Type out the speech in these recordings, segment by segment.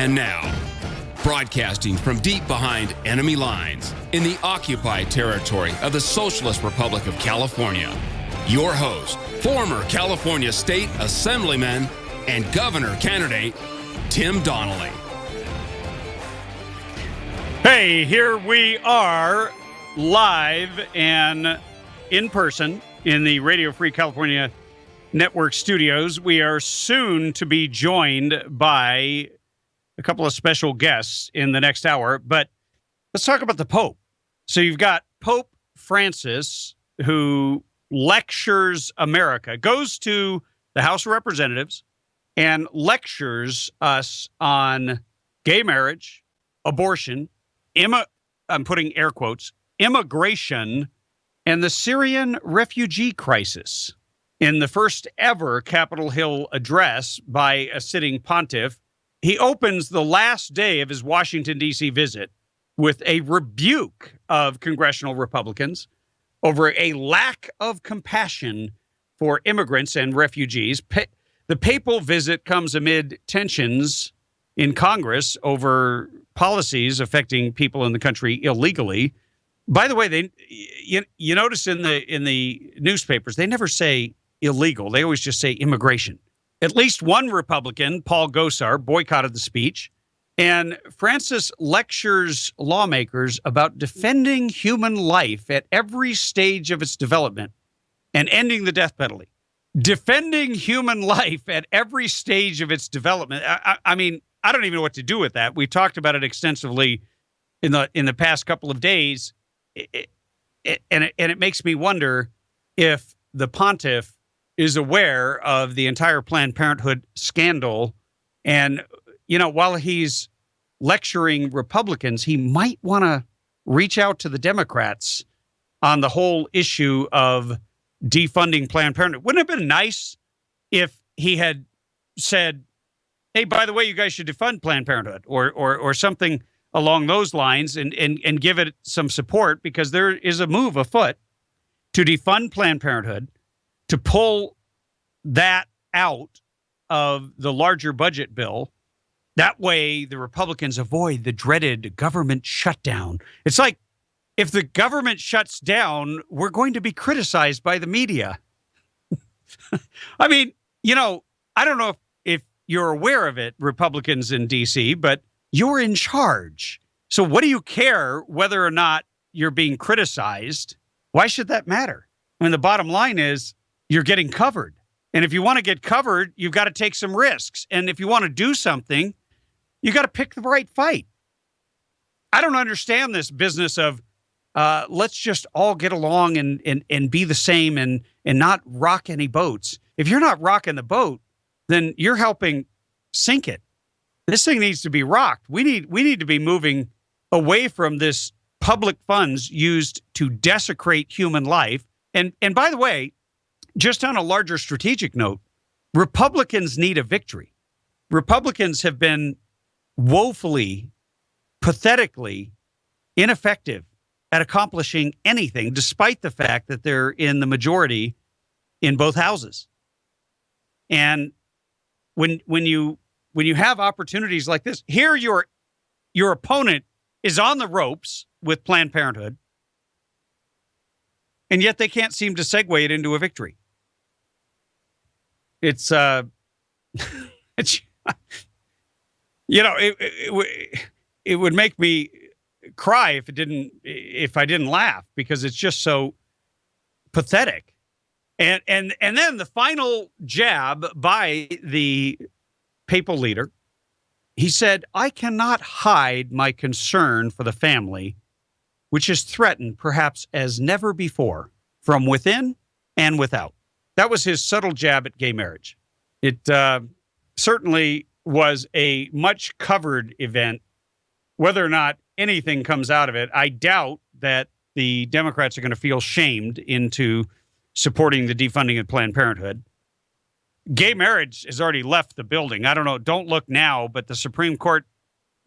And now, broadcasting from deep behind enemy lines in the occupied territory of the Socialist Republic of California, your host, former California State Assemblyman and Governor candidate, Tim Donnelly. Hey, here we are live and in person in the Radio Free California Network studios. We are soon to be joined by a couple of special guests in the next hour, but let's talk about the Pope. So you've got Pope Francis, who lectures America, goes to the House of Representatives and lectures us on gay marriage, abortion, I'm putting air quotes, immigration, and the Syrian refugee crisis. In the first ever Capitol Hill address by a sitting pontiff, he opens the last day of his Washington, D.C. visit with a rebuke of congressional Republicans over a lack of compassion for immigrants and refugees. The papal visit comes amid tensions in Congress over policies affecting people in the country illegally. By the way, you notice in the newspapers, they never say illegal. They always just say immigration. At least one Republican, Paul Gosar, boycotted the speech. And Francis lectures lawmakers about defending human life at every stage of its development and ending the death penalty. Defending human life at every stage of its development. I mean, I don't even know what to do with that. We talked about it extensively in the past couple of days. And it makes me wonder if the pontiff is aware of the entire Planned Parenthood scandal. And, you know, while he's lecturing Republicans, he might want to reach out to the Democrats on the whole issue of defunding Planned Parenthood. Wouldn't it have been nice if he had said, hey, by the way, you guys should defund Planned Parenthood or something along those lines and give it some support, because there is a move afoot to defund Planned Parenthood, to pull that out of the larger budget bill. That way, the Republicans avoid the dreaded government shutdown. It's like, if the government shuts down, we're going to be criticized by the media. I mean, you know, I don't know if you're aware of it, Republicans in D.C., but you're in charge. So what do you care whether or not you're being criticized? Why should that matter? I mean, the bottom line is you're getting covered. And if you want to get covered, you've got to take some risks. And if you want to do something, you got to pick the right fight. I don't understand this business of let's just all get along and be the same and not rock any boats. If you're not rocking the boat, then you're helping sink it. This thing needs to be rocked. We need to be moving away from this public funds used to desecrate human life. And by the way, just on a larger strategic note, Republicans need a victory. Republicans have been woefully, pathetically ineffective at accomplishing anything, despite the fact that they're in the majority in both houses. And when you have opportunities like this, here your opponent is on the ropes with Planned Parenthood, and yet they can't seem to segue it into a victory. It's it's you know, it would make me cry if I didn't laugh, because it's just so pathetic. And then the final jab by the papal leader, he said, I cannot hide my concern for the family, which is threatened perhaps as never before from within and without. That was his subtle jab at gay marriage. It certainly was a much covered event. Whether or not anything comes out of it, I doubt that the Democrats are going to feel shamed into supporting the defunding of Planned Parenthood. Gay marriage has already left the building. I don't know. Don't look now, but the Supreme Court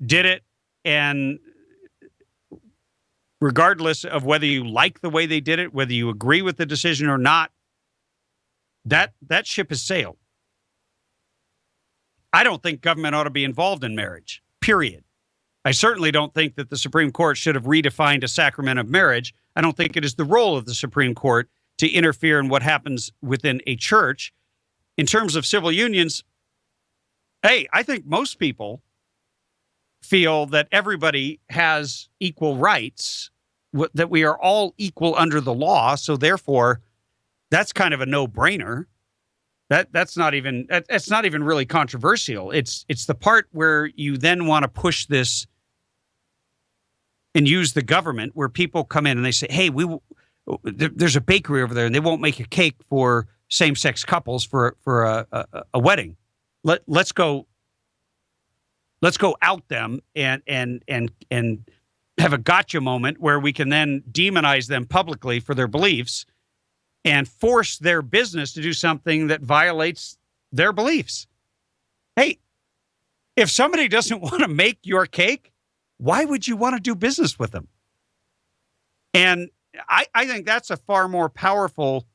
did it. And regardless of whether you like the way they did it, whether you agree with the decision or not, that ship has sailed. I don't think government ought to be involved in marriage. period. I certainly don't think that the Supreme Court should have redefined a sacrament of marriage. I don't think it is the role of the Supreme Court to interfere in what happens within a church. In terms of civil unions, hey, I think most people feel that everybody has equal rights, that we are all equal under the law. So therefore, that's kind of a no-brainer. That's not even really controversial. It's the part where you then want to push this and use the government, where people come in and they say, "Hey, there's a bakery over there, and they won't make a cake for same-sex couples for a wedding. Let's go out them and have a gotcha moment where we can then demonize them publicly for their beliefs and force their business to do something that violates their beliefs." Hey, if somebody doesn't want to make your cake, why would you want to do business with them? And I think that's a far more powerful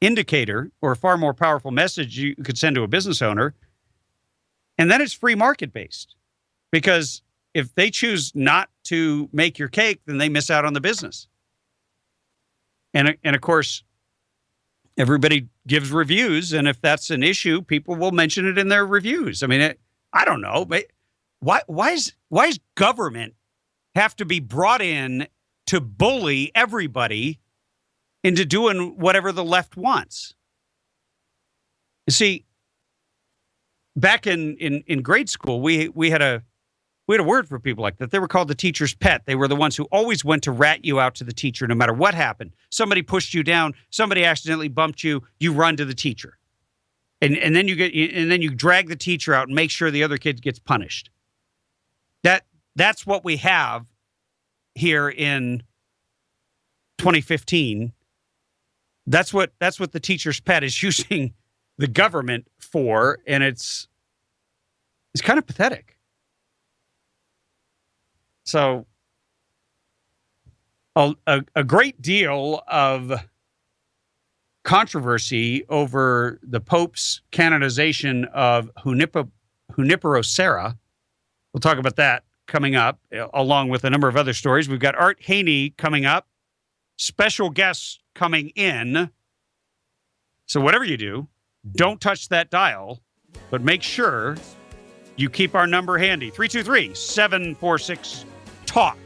indicator, or a far more powerful message you could send to a business owner. And then it's free market based, because if they choose not to make your cake, then they miss out on the business. And of course, everybody gives reviews, and if that's an issue, people will mention it in their reviews. I mean, I don't know, but why does government have to be brought in to bully everybody into doing whatever the left wants? You see, back in grade school, we had a word for people like that. They were called the teacher's pet. They were the ones who always went to rat you out to the teacher no matter what happened. Somebody pushed you down, somebody accidentally bumped you, you run to the teacher. And then you drag the teacher out and make sure the other kid gets punished. That's what we have here in 2015. That's what the teacher's pet is using the government for, and it's kind of pathetic. So a great deal of controversy over the Pope's canonization of Junipero Serra. We'll talk about that coming up, along with a number of other stories. We've got Art Haney coming up, special guests coming in. So whatever you do, don't touch that dial, but make sure you keep our number handy, 323-746-TALK.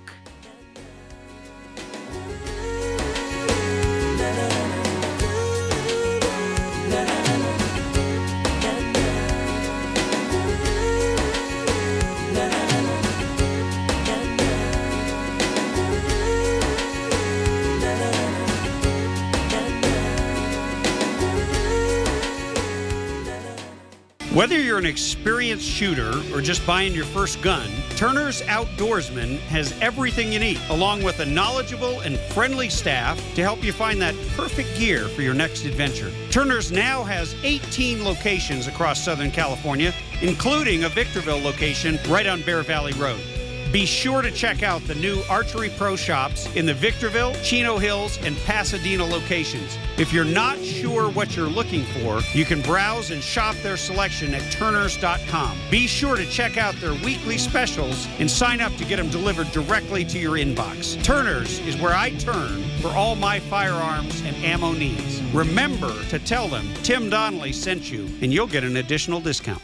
Whether you're an experienced shooter or just buying your first gun, Turner's Outdoorsman has everything you need, along with a knowledgeable and friendly staff to help you find that perfect gear for your next adventure. Turner's now has 18 locations across Southern California, including a Victorville location right on Bear Valley Road. Be sure to check out the new Archery Pro shops in the Victorville, Chino Hills, and Pasadena locations. If you're not sure what you're looking for, you can browse and shop their selection at turners.com. Be sure to check out their weekly specials and sign up to get them delivered directly to your inbox. Turner's is where I turn for all my firearms and ammo needs. Remember to tell them Tim Donnelly sent you, and you'll get an additional discount.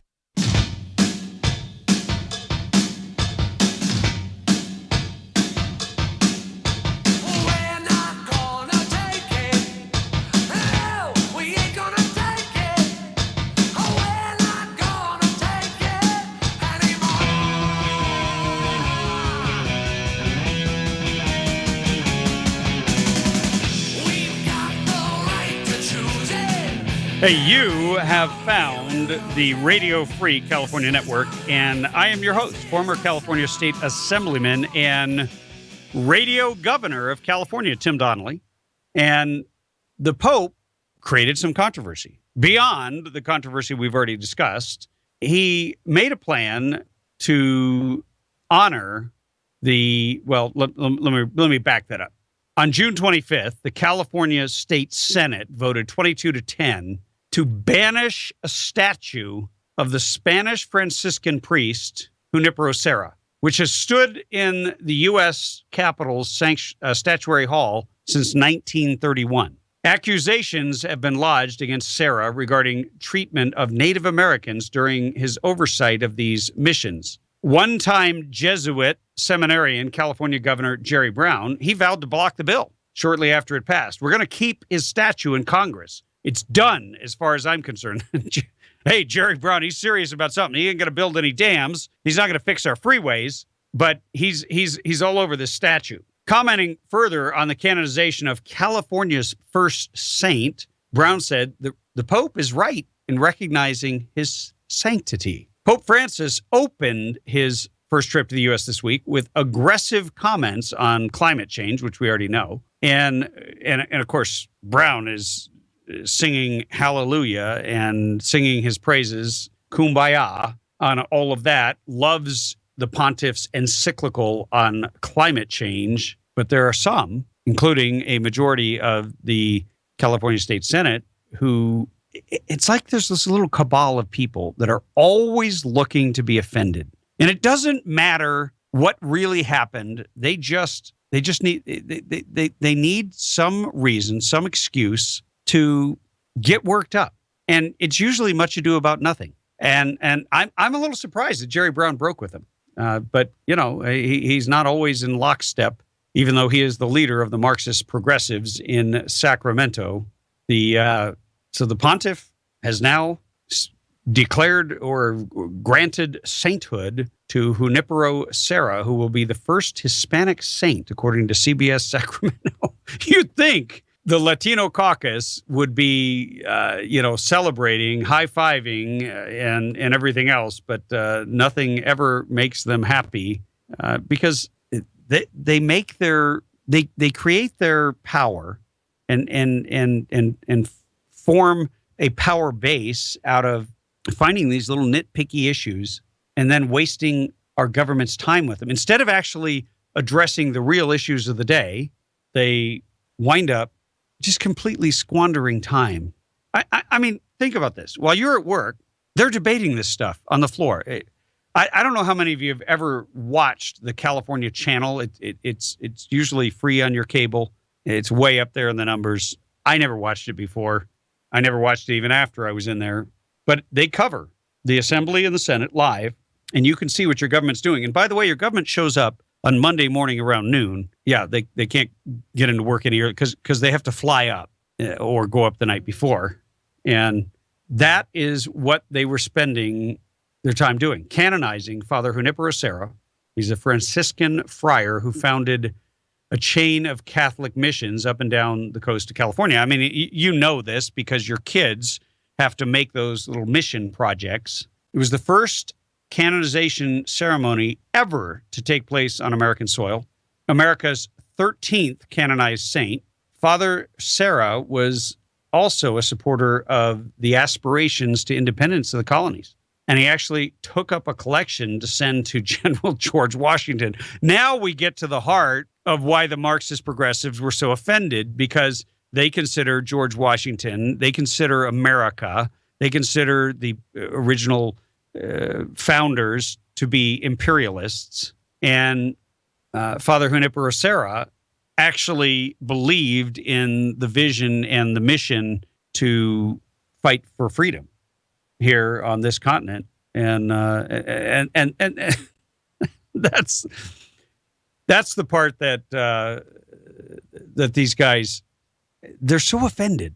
Hey, you have found the Radio Free California Network, and I am your host, former California State Assemblyman and Radio Governor of California, Tim Donnelly. And the Pope created some controversy. Beyond the controversy we've already discussed, he made a plan to honor let me back that up. On June 25th, the California State Senate voted 22-10 to banish a statue of the Spanish Franciscan priest Junipero Serra, which has stood in the U.S. Capitol's statuary hall since 1931. Accusations have been lodged against Serra regarding treatment of Native Americans during his oversight of these missions. One-time Jesuit seminarian, California Governor Jerry Brown, he vowed to block the bill shortly after it passed. We're going to keep his statue in Congress. It's done, as far as I'm concerned. Hey, Jerry Brown, he's serious about something. He ain't going to build any dams. He's not going to fix our freeways, but he's all over this statue. Commenting further on the canonization of California's first saint, Brown said the Pope is right in recognizing his sanctity. Pope Francis opened his first trip to the U.S. this week with aggressive comments on climate change, which we already know. And of course, Brown is singing hallelujah and singing his praises, kumbaya, on all of that, loves the pontiff's encyclical on climate change. But there are some, including a majority of the California State Senate, who it's like there's this little cabal of people that are always looking to be offended. And it doesn't matter what really happened. They need some reason, some excuse to get worked up. And it's usually much ado about nothing. And I'm a little surprised that Jerry Brown broke with him. But, you know, he's not always in lockstep, even though he is the leader of the Marxist progressives in Sacramento. So the pontiff has now declared or granted sainthood to Junipero Serra, who will be the first Hispanic saint, according to CBS Sacramento. You'd think the Latino caucus would be, celebrating, high-fiving, and everything else, but nothing ever makes them happy because they create their power and form a power base out of finding these little nitpicky issues and then wasting our government's time with them. Instead of actually addressing the real issues of the day, they wind up just completely squandering time. I mean, think about this. While you're at work, they're debating this stuff on the floor. I don't know how many of you have ever watched the California channel. It's usually free on your cable. It's way up there in the numbers. I never watched it before. I never watched it even after I was in there. But they cover the Assembly and the Senate live, and you can see what your government's doing. And by the way, your government shows up on Monday morning around noon. Yeah, they can't get into work any earlier because they have to fly up or go up the night before. And that is what they were spending their time doing, canonizing Father Junipero Serra. He's a Franciscan friar who founded a chain of Catholic missions up and down the coast of California. I mean, you know this because your kids have to make those little mission projects. It was the first canonization ceremony ever to take place on American soil. America's 13th canonized saint. Father Serra was also a supporter of the aspirations to independence of the colonies. And he actually took up a collection to send to General George Washington. Now we get to the heart of why the Marxist progressives were so offended, because they consider George Washington, they consider America, they consider the original founders to be imperialists. And Father Junipero Serra actually believed in the vision and the mission to fight for freedom here on this continent. And that's the part that these guys, they're so offended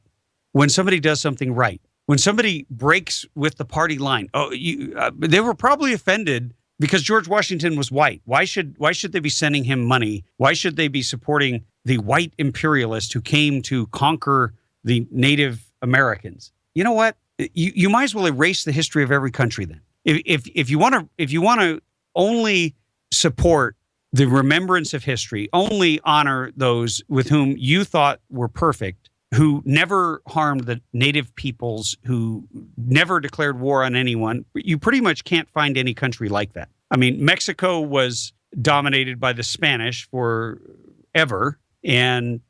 when somebody does something right. When somebody breaks with the party line, they were probably offended because George Washington was white. Why should they be sending him money? Why should they be supporting the white imperialist who came to conquer the Native Americans? You know what? You might as well erase the history of every country then. If you want to only support the remembrance of history, only honor those with whom you thought were perfect, who never harmed the native peoples, who never declared war on anyone. You pretty much can't find any country like that. I mean, Mexico was dominated by the Spanish forever, and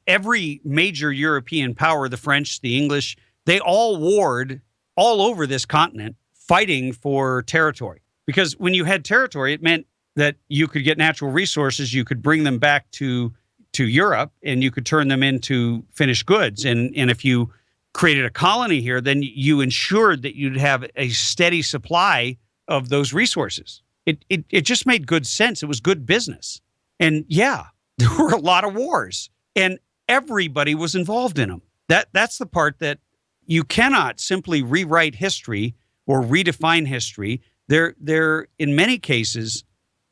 every major European power, the French, the English, they all warred all over this continent fighting for territory. Because when you had territory, it meant that you could get natural resources, you could bring them back to Europe, and you could turn them into finished goods. And if you created a colony here, then you ensured that you'd have a steady supply of those resources. It just made good sense. It was good business. And yeah, there were a lot of wars, and everybody was involved in them. That's the part that you cannot simply rewrite history or redefine history. There in many cases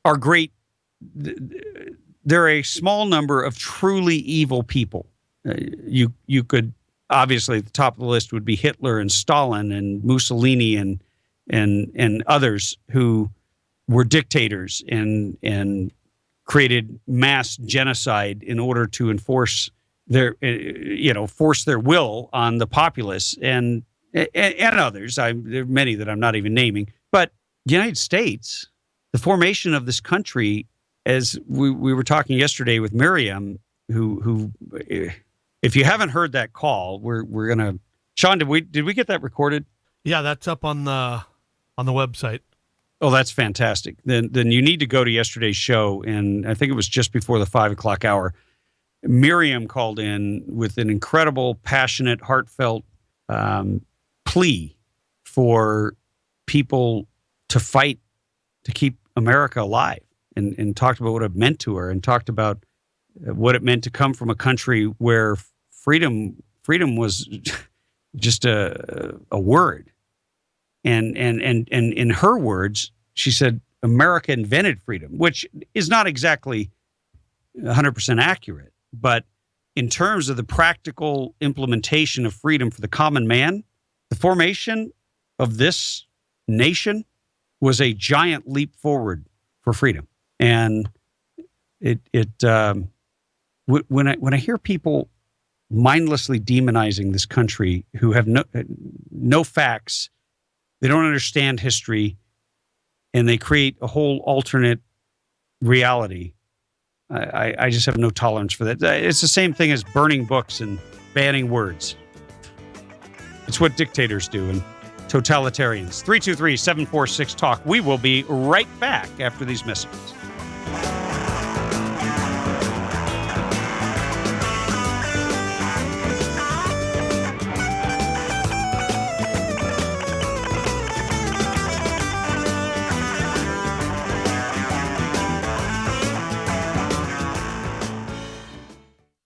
are great. There are a small number of truly evil people. You could obviously at the top of the list would be Hitler and Stalin and Mussolini and others who were dictators and created mass genocide in order to enforce force their will on the populace and others. There are many that I'm not even naming. But the United States, the formation of this country, as we were talking yesterday with Miriam, who if you haven't heard that call, we're gonna. Sean, did we get that recorded? Yeah, that's up on the website. Oh, that's fantastic. Then you need to go to yesterday's show, and I think it was just before the 5:00 hour. Miriam called in with an incredible, passionate, heartfelt plea for people to fight to keep America alive, and talked about what it meant to her, and talked about what it meant to come from a country where freedom was just a word. And in her words, she said, America invented freedom, which is not exactly 100% accurate. But in terms of the practical implementation of freedom for the common man, the formation of this nation was a giant leap forward for freedom. And when I hear people mindlessly demonizing this country who have no facts, they don't understand history, and they create a whole alternate reality, I just have no tolerance for that. It's the same thing as burning books and banning words. It's what dictators do and totalitarians. 323-746-TALK. We will be right back after these messages.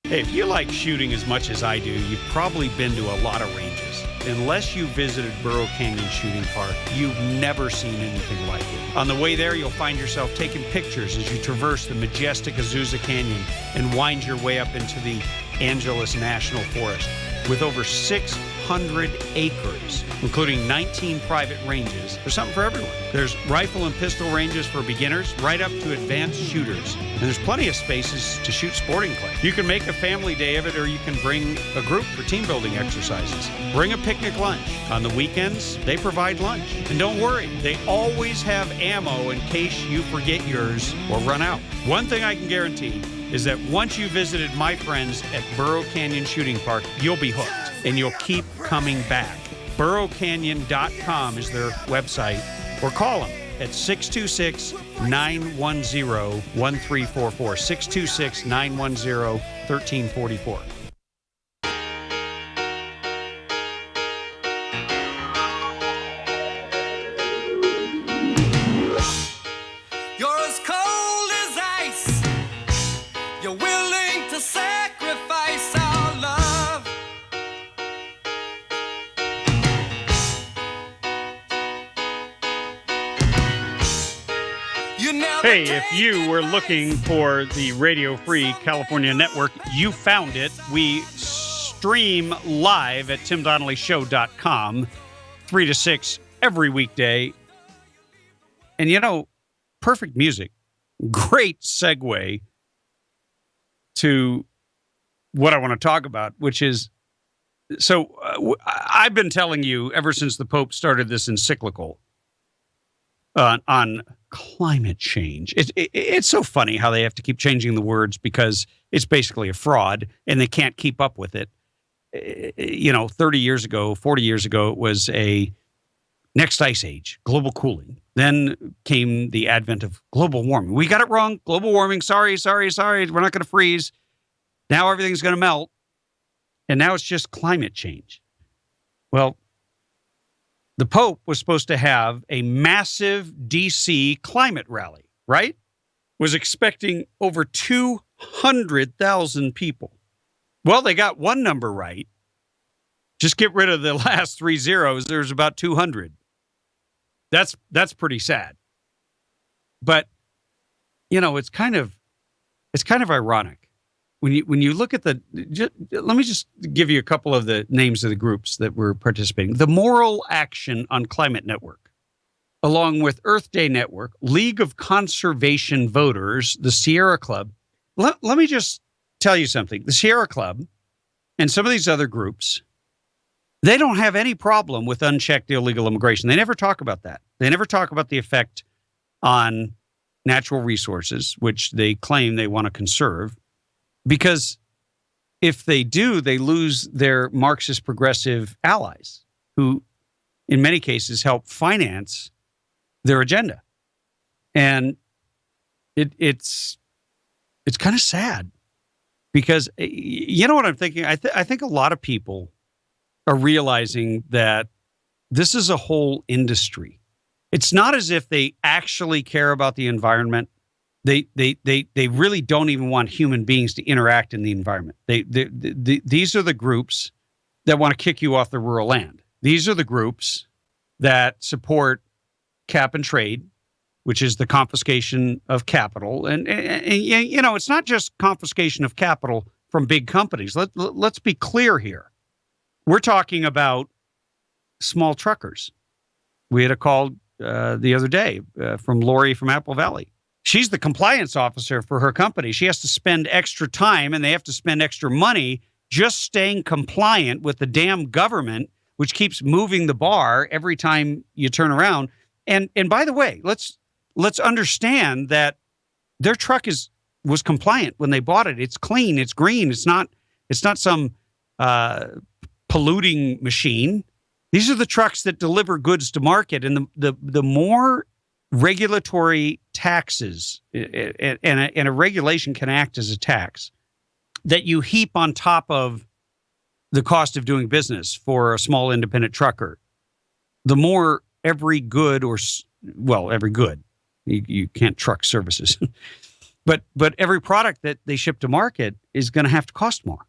Hey, if you like shooting as much as I do, you've probably been to a lot of ranges. Unless you visited Burro Canyon Shooting Park, you've never seen anything like it. On the way there, you'll find yourself taking pictures as you traverse the majestic Azusa Canyon and wind your way up into the Angeles National Forest. With over 600 acres, including 19 private ranges, there's something for everyone. There's rifle and pistol ranges for beginners, right up to advanced shooters. And there's plenty of spaces to shoot sporting clay. You can make a family day of it, or you can bring a group for team building exercises. Bring a picnic lunch. On the weekends, they provide lunch. And don't worry, they always have ammo in case you forget yours or run out. One thing I can guarantee is that once you visited my friends at Burro Canyon Shooting Park, you'll be hooked and you'll keep coming back. BurroCanyon.com is their website, or call them at 626-910-1344, 626-910-1344. Hey, if you were looking for the Radio Free California Network, you found it. We stream live at timdonnellyshow.com, 3 to 6 every weekday. And you know, perfect music. Great segue to what I want to talk about, which is, I've been telling you ever since the Pope started this encyclical on climate change. It's so funny how they have to keep changing the words because it's basically a fraud and they can't keep up with it. 30 years ago, 40 years ago, it was a Next ice age, global cooling. Then came the advent of global warming. We got it wrong. Global warming. Sorry. We're not going to freeze. Now everything's going to melt. And now it's just climate change. Well, the Pope was supposed to have a massive DC climate rally, right? Was expecting over 200,000 people. Well, they got one number right. Just get rid of the last 3 zeros. There's about 200. That's pretty sad. But it's kind of ironic when you look at let me just give you a couple of the names of the groups that were participating. The Moral Action on Climate Network, along with Earth Day Network, League of Conservation Voters, the Sierra Club. Let me just tell you something. The Sierra Club and some of these other groups, they don't have any problem with unchecked illegal immigration. They never talk about that. They never talk about the effect on natural resources, which they claim they want to conserve. Because if they do, they lose their Marxist progressive allies who, in many cases, help finance their agenda. And it's kind of sad because you know what I'm thinking? I think a lot of people are realizing that this is a whole industry. It's not as if they actually care about the environment. They really don't even want human beings to interact in the environment. These are the groups that want to kick you off the rural land. These are the groups that support cap and trade, which is the confiscation of capital. And it's not just confiscation of capital from big companies. Let's be clear here. We're talking about small truckers. We had a call the other day from Lori from Apple Valley. She's the compliance officer for her company. She has to spend extra time and they have to spend extra money just staying compliant with the damn government, which keeps moving the bar every time you turn around. And by the way, let's understand that their truck was compliant when they bought it. It's clean. It's green. It's not some polluting machine. These are the trucks that deliver goods to market. And the more regulatory taxes and a regulation can act as a tax that you heap on top of the cost of doing business for a small independent trucker, the more every good you can't truck services, but every product that they ship to market is going to have to cost more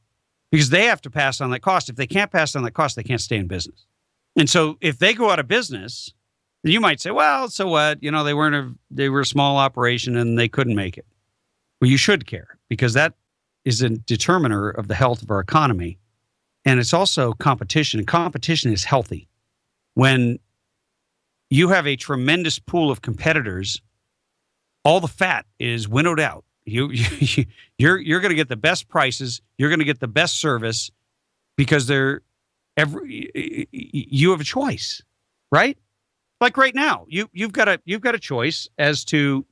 because they have to pass on that cost. If they can't pass on that cost, they can't stay in business. And so if they go out of business, then you might say, well, so what? They were a small operation and they couldn't make it. Well, you should care because that is a determiner of the health of our economy. And it's also competition. And competition is healthy. When you have a tremendous pool of competitors, all the fat is winnowed out. You're going to get the best prices. You're going to get the best service because you have a choice, right? Like right now, you've got a choice as to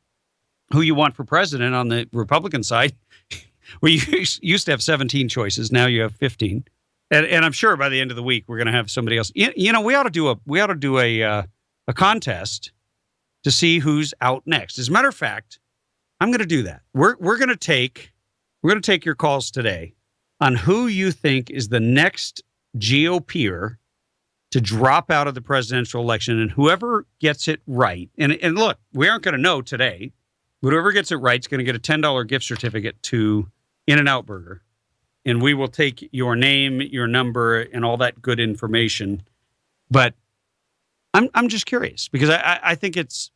who you want for president on the Republican side. We used to have 17 choices. Now you have 15, and I'm sure by the end of the week we're going to have somebody else. We ought to do a contest to see who's out next. As a matter of fact, I'm going to do that. We're going to take your calls today on who you think is the next GOPer to drop out of the presidential election, and whoever gets it right. And look, we aren't going to know today. Whoever gets it right is going to get a $10 gift certificate to In-N-Out Burger, and we will take your name, your number, and all that good information. But I'm just curious because I think it's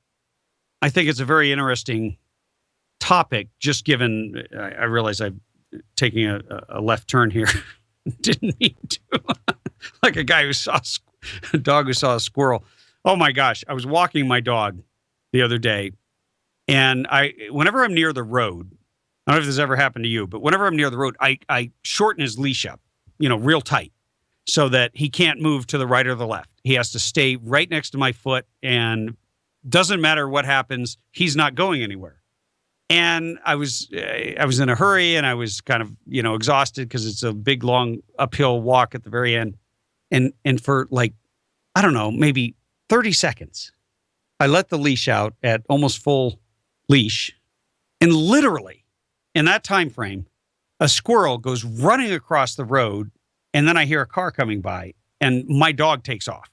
a very interesting topic. Just given, I realize I'm taking a left turn here. Didn't mean to. Like a guy who saw a dog who saw a squirrel. Oh my gosh! I was walking my dog the other day, and whenever I'm near the road, I don't know if this ever happened to you, but whenever I'm near the road, I shorten his leash up, real tight, so that he can't move to the right or the left. He has to stay right next to my foot, and doesn't matter what happens, he's not going anywhere. And I was in a hurry, and I was kind of exhausted because it's a big long uphill walk at the very end, and for like, I don't know, maybe 30 seconds. I let the leash out at almost full leash. And literally, in that time frame, a squirrel goes running across the road, and then I hear a car coming by, and my dog takes off.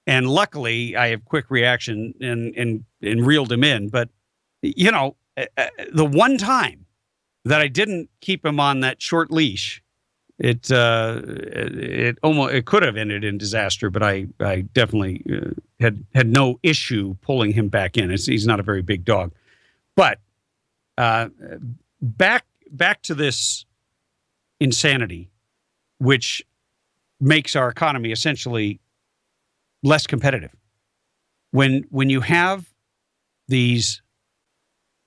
And luckily, I have quick reaction and reeled him in. But, the one time that I didn't keep him on that short leash, it could have ended in disaster, but I definitely had no issue pulling him back in. He's not a very big dog. But back to this insanity, which makes our economy essentially less competitive. When you have these,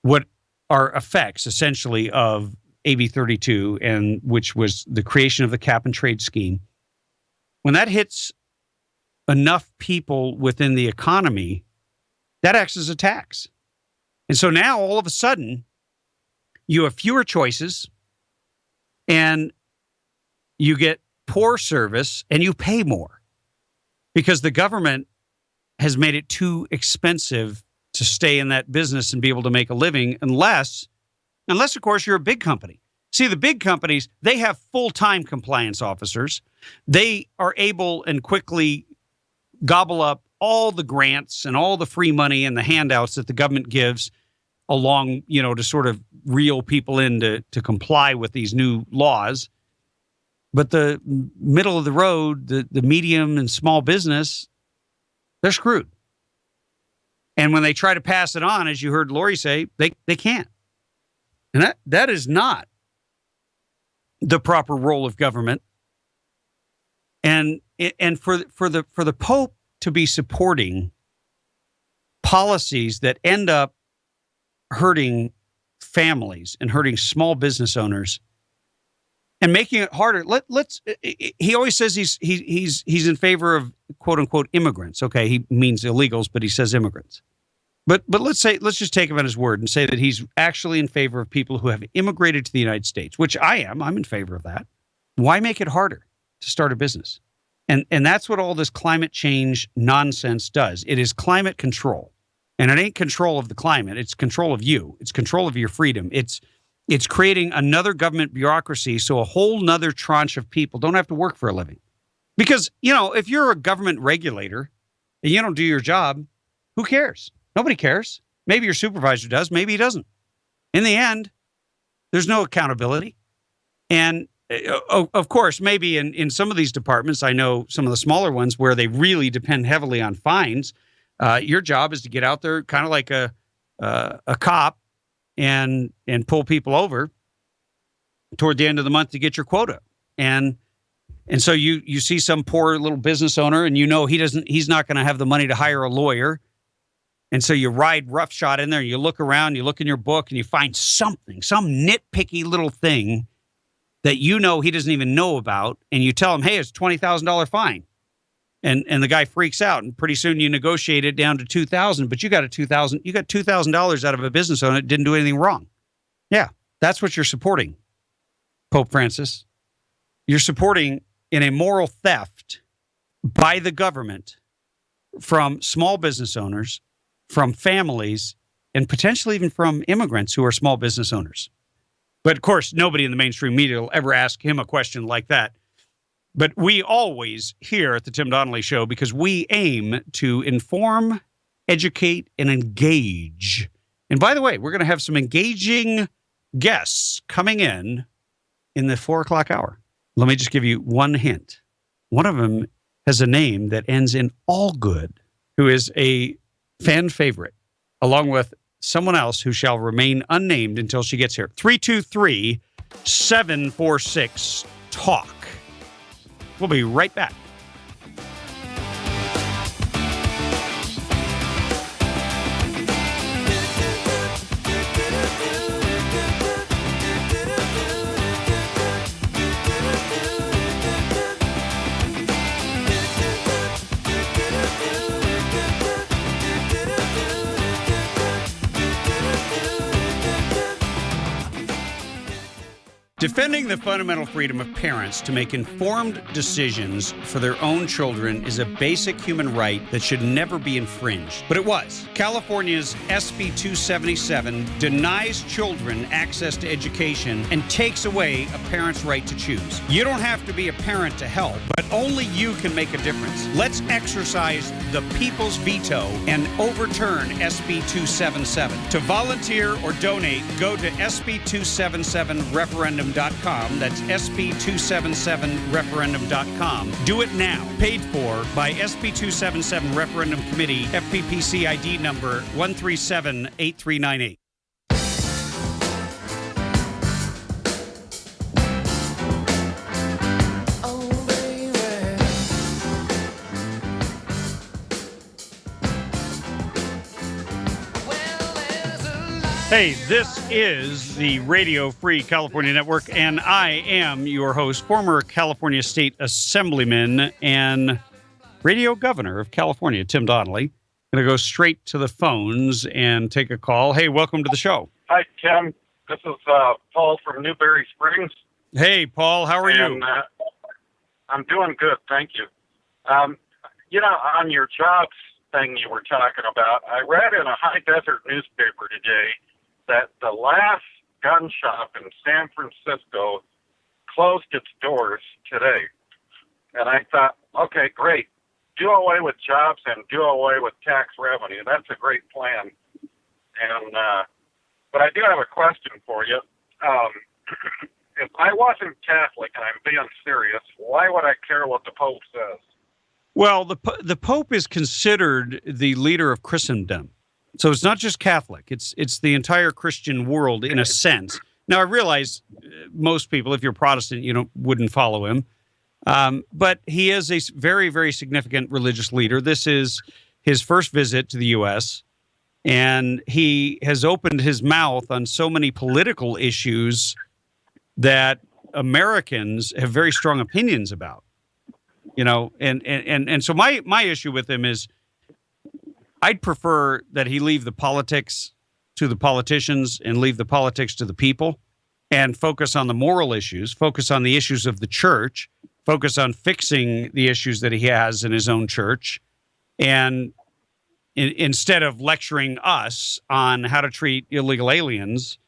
what are effects essentially of AB 32, and which was the creation of the cap and trade scheme, when that hits enough people within the economy, that acts as a tax. And so now all of a sudden, you have fewer choices, and you get poor service, and you pay more because the government has made it too expensive to stay in that business and be able to make a living unless, of course, you're a big company. See, the big companies, they have full-time compliance officers. They are able and quickly gobble up all the grants and all the free money and the handouts that the government gives along, to sort of reel people in to comply with these new laws. But the middle of the road, the medium and small business, they're screwed. And when they try to pass it on, as you heard Lori say, they can't. And that is not the proper role of government. And for the Pope to be supporting policies that end up hurting families and hurting small business owners and making it harder. He always says he's in favor of quote unquote immigrants. Okay, he means illegals, but he says immigrants. But let's just take him at his word and say that he's actually in favor of people who have immigrated to the United States, which I am. I'm in favor of that. Why make it harder to start a business? And that's what all this climate change nonsense does. It is climate control. And it ain't control of the climate. It's control of you. It's control of your freedom. It's creating another government bureaucracy so a whole nother tranche of people don't have to work for a living. Because, if you're a government regulator and you don't do your job, who cares? Nobody cares. Maybe your supervisor does. Maybe he doesn't. In the end, there's no accountability. And of course, maybe in some of these departments, I know some of the smaller ones where they really depend heavily on fines. Your job is to get out there kind of like a cop and pull people over toward the end of the month to get your quota. And so you see some poor little business owner and he's not going to have the money to hire a lawyer. And so you ride roughshod in there, you look around, you look in your book, and you find something, some nitpicky little thing that he doesn't even know about, and you tell him, hey, it's a $20,000 fine. And the guy freaks out, and pretty soon you negotiate it down to $2,000, but you got $2,000 out of a business owner that didn't do anything wrong. Yeah, that's what you're supporting, Pope Francis. You're supporting in a moral theft by the government from small business owners, from families, and potentially even from immigrants who are small business owners. But of course, nobody in the mainstream media will ever ask him a question like that. But we always here at the Tim Donnelly Show, because we aim to inform, educate, and engage. And by the way, we're going to have some engaging guests coming in the 4 o'clock hour. Let me just give you one hint. One of them has a name that ends in Allgood, who is a fan favorite, along with someone else who shall remain unnamed until she gets here. 323-746-TALK. We'll be right back. Defending the fundamental freedom of parents to make informed decisions for their own children is a basic human right that should never be infringed. But it was. California's SB 277 denies children access to education and takes away a parent's right to choose. You don't have to be a parent to help, but only you can make a difference. Let's exercise the people's veto and overturn SB 277. To volunteer or donate, go to SB277referendum.com. That's SB277referendum.com. Do it now. Paid for by SB 277 Referendum Committee, FPPC ID number 1378398. Hey, this is the Radio Free California Network, and I am your host, former California State Assemblyman and Radio Governor of California, Tim Donnelly. Going to go straight to the phones and take a call. Hey, welcome to the show. Hi, Tim. This is Paul from Newberry Springs. Hey, Paul, how are you? I'm doing good, thank you. On your jobs thing you were talking about, I read in a high desert newspaper today that the last gun shop in San Francisco closed its doors today. And I thought, okay, great. Do away with jobs and do away with tax revenue. That's a great plan. And but I do have a question for you. If I wasn't Catholic, and I'm being serious, why would I care what the Pope says? Well, the Pope is considered the leader of Christendom. So it's not just Catholic. It's the entire Christian world in a sense. Now, I realize most people, if you're Protestant, wouldn't follow him. But he is a very, very significant religious leader. This is his first visit to the U.S., and he has opened his mouth on so many political issues that Americans have very strong opinions about. And so my issue with him is I'd prefer that he leave the politics to the politicians and leave the politics to the people and focus on the moral issues, focus on the issues of the church, focus on fixing the issues that he has in his own church, and instead of lecturing us on how to treat illegal aliens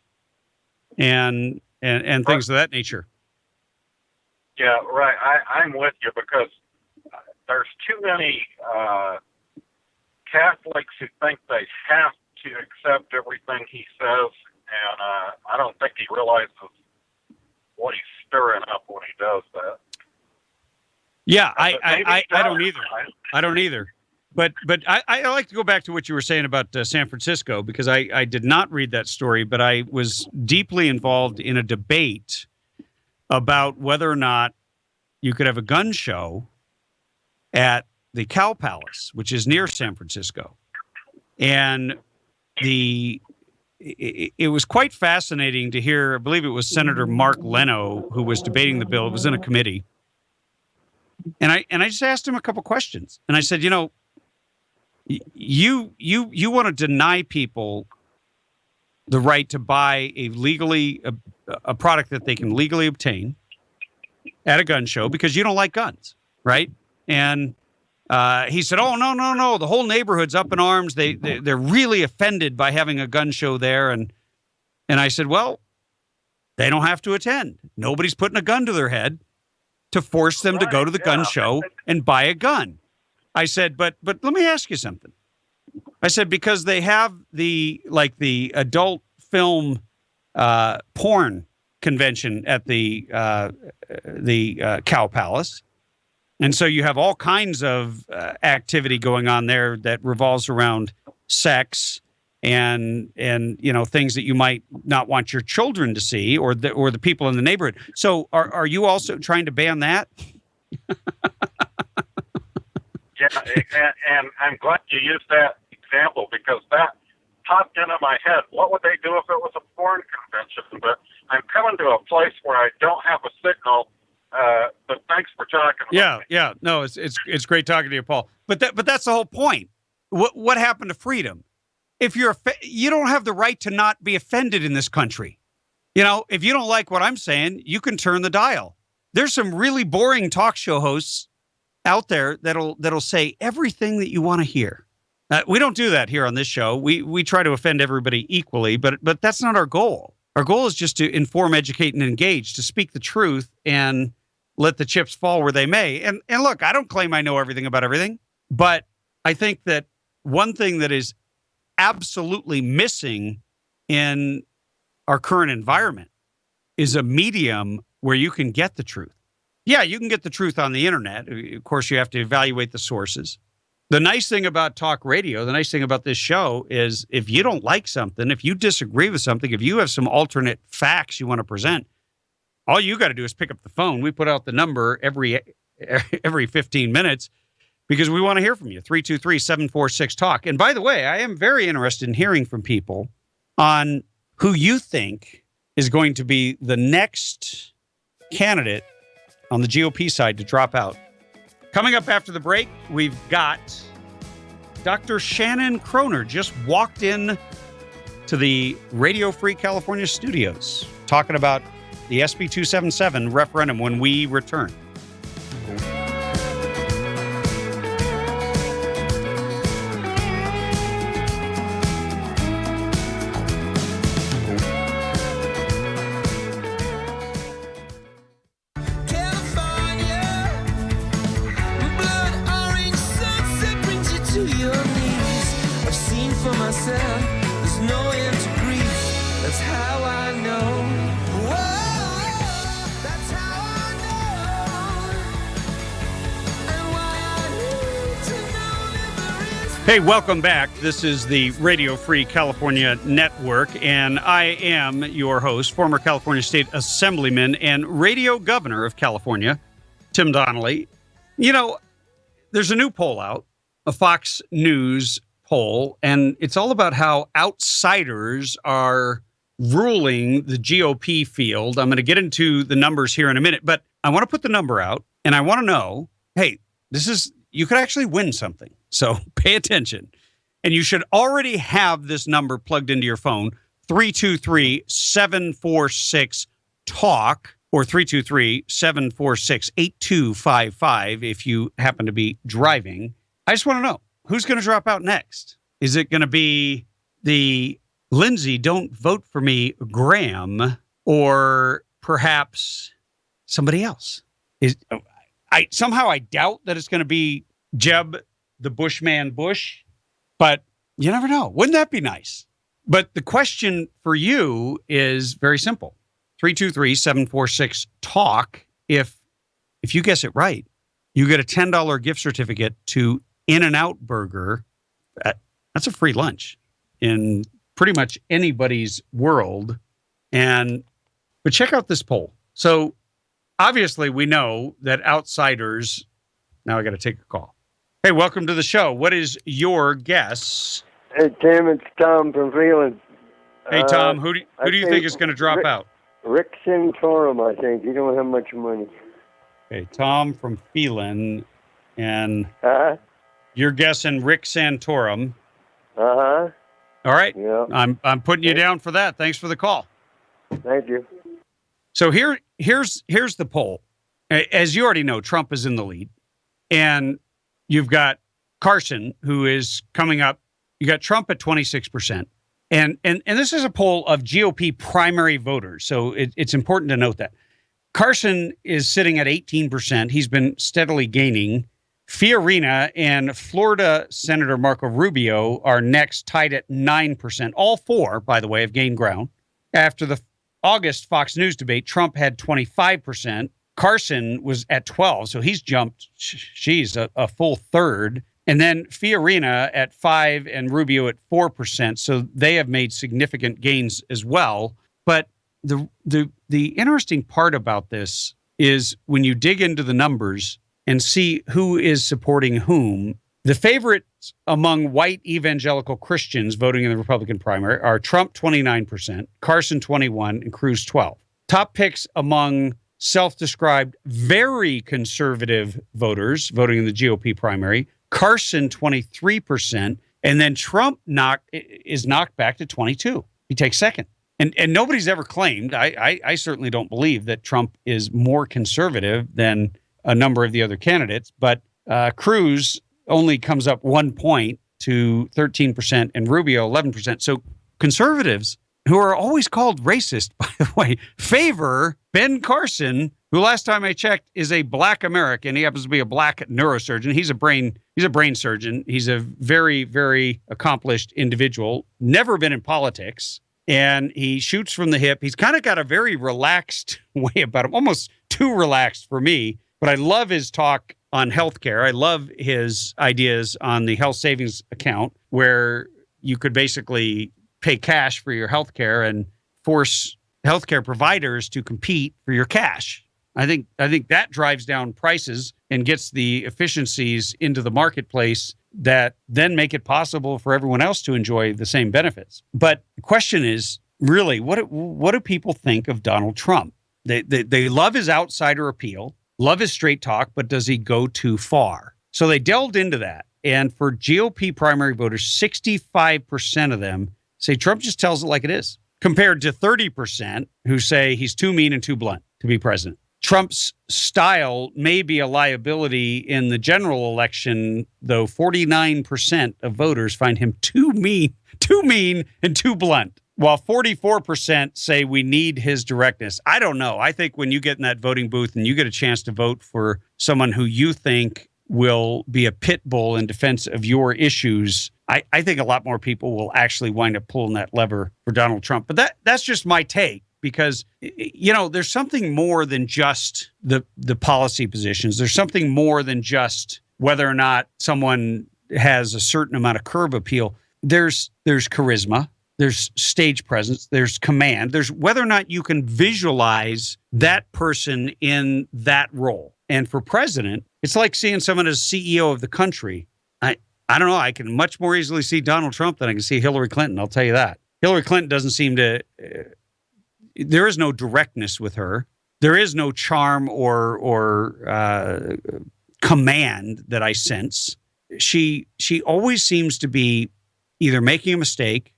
and things of that nature. Yeah, right. I'm with you because there's too many Catholics who think they have to accept everything he says, and I don't think he realizes what he's stirring up when he does that. Yeah, I don't either. I don't either. But I like to go back to what you were saying about San Francisco, because I did not read that story, but I was deeply involved in a debate about whether or not you could have a gun show at the Cow Palace, which is near San Francisco. And it was quite fascinating to hear, I believe it was Senator Mark Leno who was debating the bill. It was in a committee. And I just asked him a couple questions. And I said, you want to deny people the right to buy a product that they can legally obtain at a gun show because you don't like guns, right? And he said, "Oh, no! The whole neighborhood's up in arms. They're really offended by having a gun show there." And I said, "Well, they don't have to attend. Nobody's putting a gun to their head to force them to go to the gun show and buy a gun." I said, "But let me ask you something." I said, because they have the adult film porn convention at the Cow Palace. And so you have all kinds of activity going on there that revolves around sex and things that you might not want your children to see or the people in the neighborhood. So are you also trying to ban that? Yeah, and I'm glad you used that example because that popped into my head. What would they do if it was a porn convention? But I'm coming to a place where I don't have a signal. But thanks for talking about me. Yeah. No, it's great talking to you, Paul. But that's the whole point. What happened to freedom? If you don't have the right to not be offended in this country. You know, if you don't like what I'm saying, you can turn the dial. There's some really boring talk show hosts out there that'll say everything that you want to hear. We don't do that here on this show. We try to offend everybody equally, but that's not our goal. Our goal is just to inform, educate, and engage, to speak the truth and let the chips fall where they may. And look, I don't claim I know everything about everything, but I think that one thing that is absolutely missing in our current environment is a medium where you can get the truth. Yeah, you can get the truth on the internet. Of course, you have to evaluate the sources. The nice thing about talk radio, the nice thing about this show is if you don't like something, if you disagree with something, if you have some alternate facts you want to present, all you got to do is pick up the phone. We put out the number every 15 minutes because we want to hear from you. 323-746-TALK. And by the way, I am very interested in hearing from people on who you think is going to be the next candidate on the GOP side to drop out. Coming up after the break, we've got Dr. Shannon Kroner just walked in to the Radio Free California studios talking about the SB 277 referendum when we return. Hey, welcome back. This is the Radio Free California Network, and I am your host, former California State Assemblyman and Radio Governor of California, Tim Donnelly. You know, there's a new poll out, a Fox News poll, and it's all about how outsiders are ruling the GOP field. I'm going to get into the numbers here in a minute, but I want to put the number out, and I want to know, hey, you could actually win something. So pay attention. And you should already have this number plugged into your phone, 323-746-TALK or 323-746-8255 if you happen to be driving. I just want to know, who's going to drop out next? Is it going to be the Lindsay, don't vote for me, Graham, or perhaps somebody else? I doubt that it's going to be Jeb the Bushman Bush, but you never know. Wouldn't that be nice? But the question for you is very simple. 323-746-TALK. If you guess it right, you get a $10 gift certificate to In-N-Out Burger. That's a free lunch in pretty much anybody's world. But check out this poll. So obviously we know that outsiders, now I got to take a call. Hey, welcome to the show. What is your guess? Hey, Tim, it's Tom from Freeland. Hey, Tom, who do you think is going to drop out? Rick Santorum, I think. You don't have much money. Okay, Tom from Phelan, and you're guessing Rick Santorum. Uh-huh. All right. Yeah. I'm putting you down for that. Thanks for the call. Thank you. So here's the poll. As you already know, Trump is in the lead, and you've got Carson, who is coming up. You got Trump at 26%. And this is a poll of GOP primary voters. So it's important to note that. Carson is sitting at 18%. He's been steadily gaining. Fiorina and Florida Senator Marco Rubio are next, tied at 9%. All four, by the way, have gained ground. After the August Fox News debate, Trump had 25%. Carson was at 12%, so he's jumped, a full third. And then Fiorina at 5% and Rubio at 4%, so they have made significant gains as well. But the interesting part about this is when you dig into the numbers and see who is supporting whom, the favorites among white evangelical Christians voting in the Republican primary are Trump 29%, Carson 21%, and Cruz 12%. Top picks among self-described very conservative voters voting in the GOP primary, Carson 23%, and then Trump is knocked back to 22%. He takes second. And nobody's ever claimed, I certainly don't believe that Trump is more conservative than a number of the other candidates, but Cruz only comes up 1 point to 13% and Rubio 11%. So conservatives, who are always called racist, by the way, favor Ben Carson, who last time I checked is a Black American. He happens to be a Black neurosurgeon. He's a brain surgeon. He's a very, very accomplished individual, never been in politics, and he shoots from the hip. He's kind of got a very relaxed way about him, almost too relaxed for me, but I love his talk on healthcare. I love his ideas on the health savings account, where you could basically pay cash for your healthcare and force healthcare providers to compete for your cash. I think that drives down prices and gets the efficiencies into the marketplace that then make it possible for everyone else to enjoy the same benefits. But the question is really, what do people think of Donald Trump? They love his outsider appeal, love his straight talk, but does he go too far? So they delved into that. And for GOP primary voters, 65% of them say Trump just tells it like it is, compared to 30% who say he's too mean and too blunt to be president. Trump's style may be a liability in the general election, though 49% of voters find him too mean and too blunt, while 44% say we need his directness. I don't know. I think when you get in that voting booth and you get a chance to vote for someone who you think will be a pit bull in defense of your issues, I think a lot more people will actually wind up pulling that lever for Donald Trump. But that's just my take, because, you know, there's something more than just the policy positions. There's something more than just whether or not someone has a certain amount of curb appeal. There's charisma, there's stage presence, there's command, there's whether or not you can visualize that person in that role. And for president, it's like seeing someone as CEO of the country. I don't know. I can much more easily see Donald Trump than I can see Hillary Clinton. I'll tell you that. Hillary Clinton doesn't seem to, there is no directness with her. There is no charm or command that I sense. She always seems to be either making a mistake,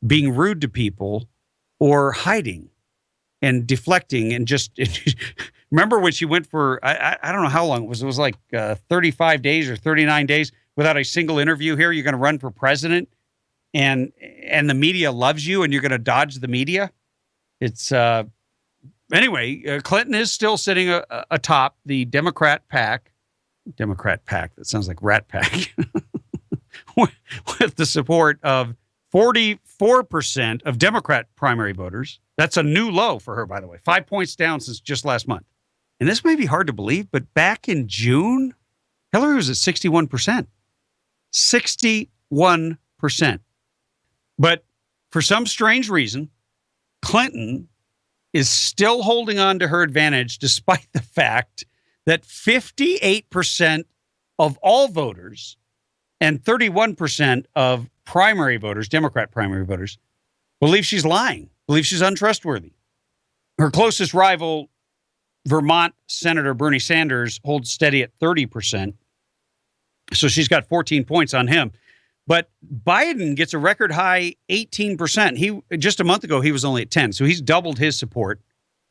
being rude to people, or hiding and deflecting and just remember when she went for, I don't know how long it was like 35 days or 39 days without a single interview here. You're going to run for president and the media loves you and you're going to dodge the media. It's anyway, Clinton is still sitting atop the Democrat pack. That sounds like Rat Pack. with the support of 44% of Democrat primary voters. That's a new low for her, by the way. 5 points down since just last month. And this may be hard to believe, but back in June, Hillary was at 61%. 61%. But for some strange reason, Clinton is still holding on to her advantage despite the fact that 58% of all voters and 31% of primary voters, Democrat primary voters, believe she's lying, believe she's untrustworthy. Her closest rival, Vermont Senator Bernie Sanders, holds steady at 30%. So she's got 14 points on him. But Biden gets a record high 18%. He just a month ago, he was only at 10. So he's doubled his support.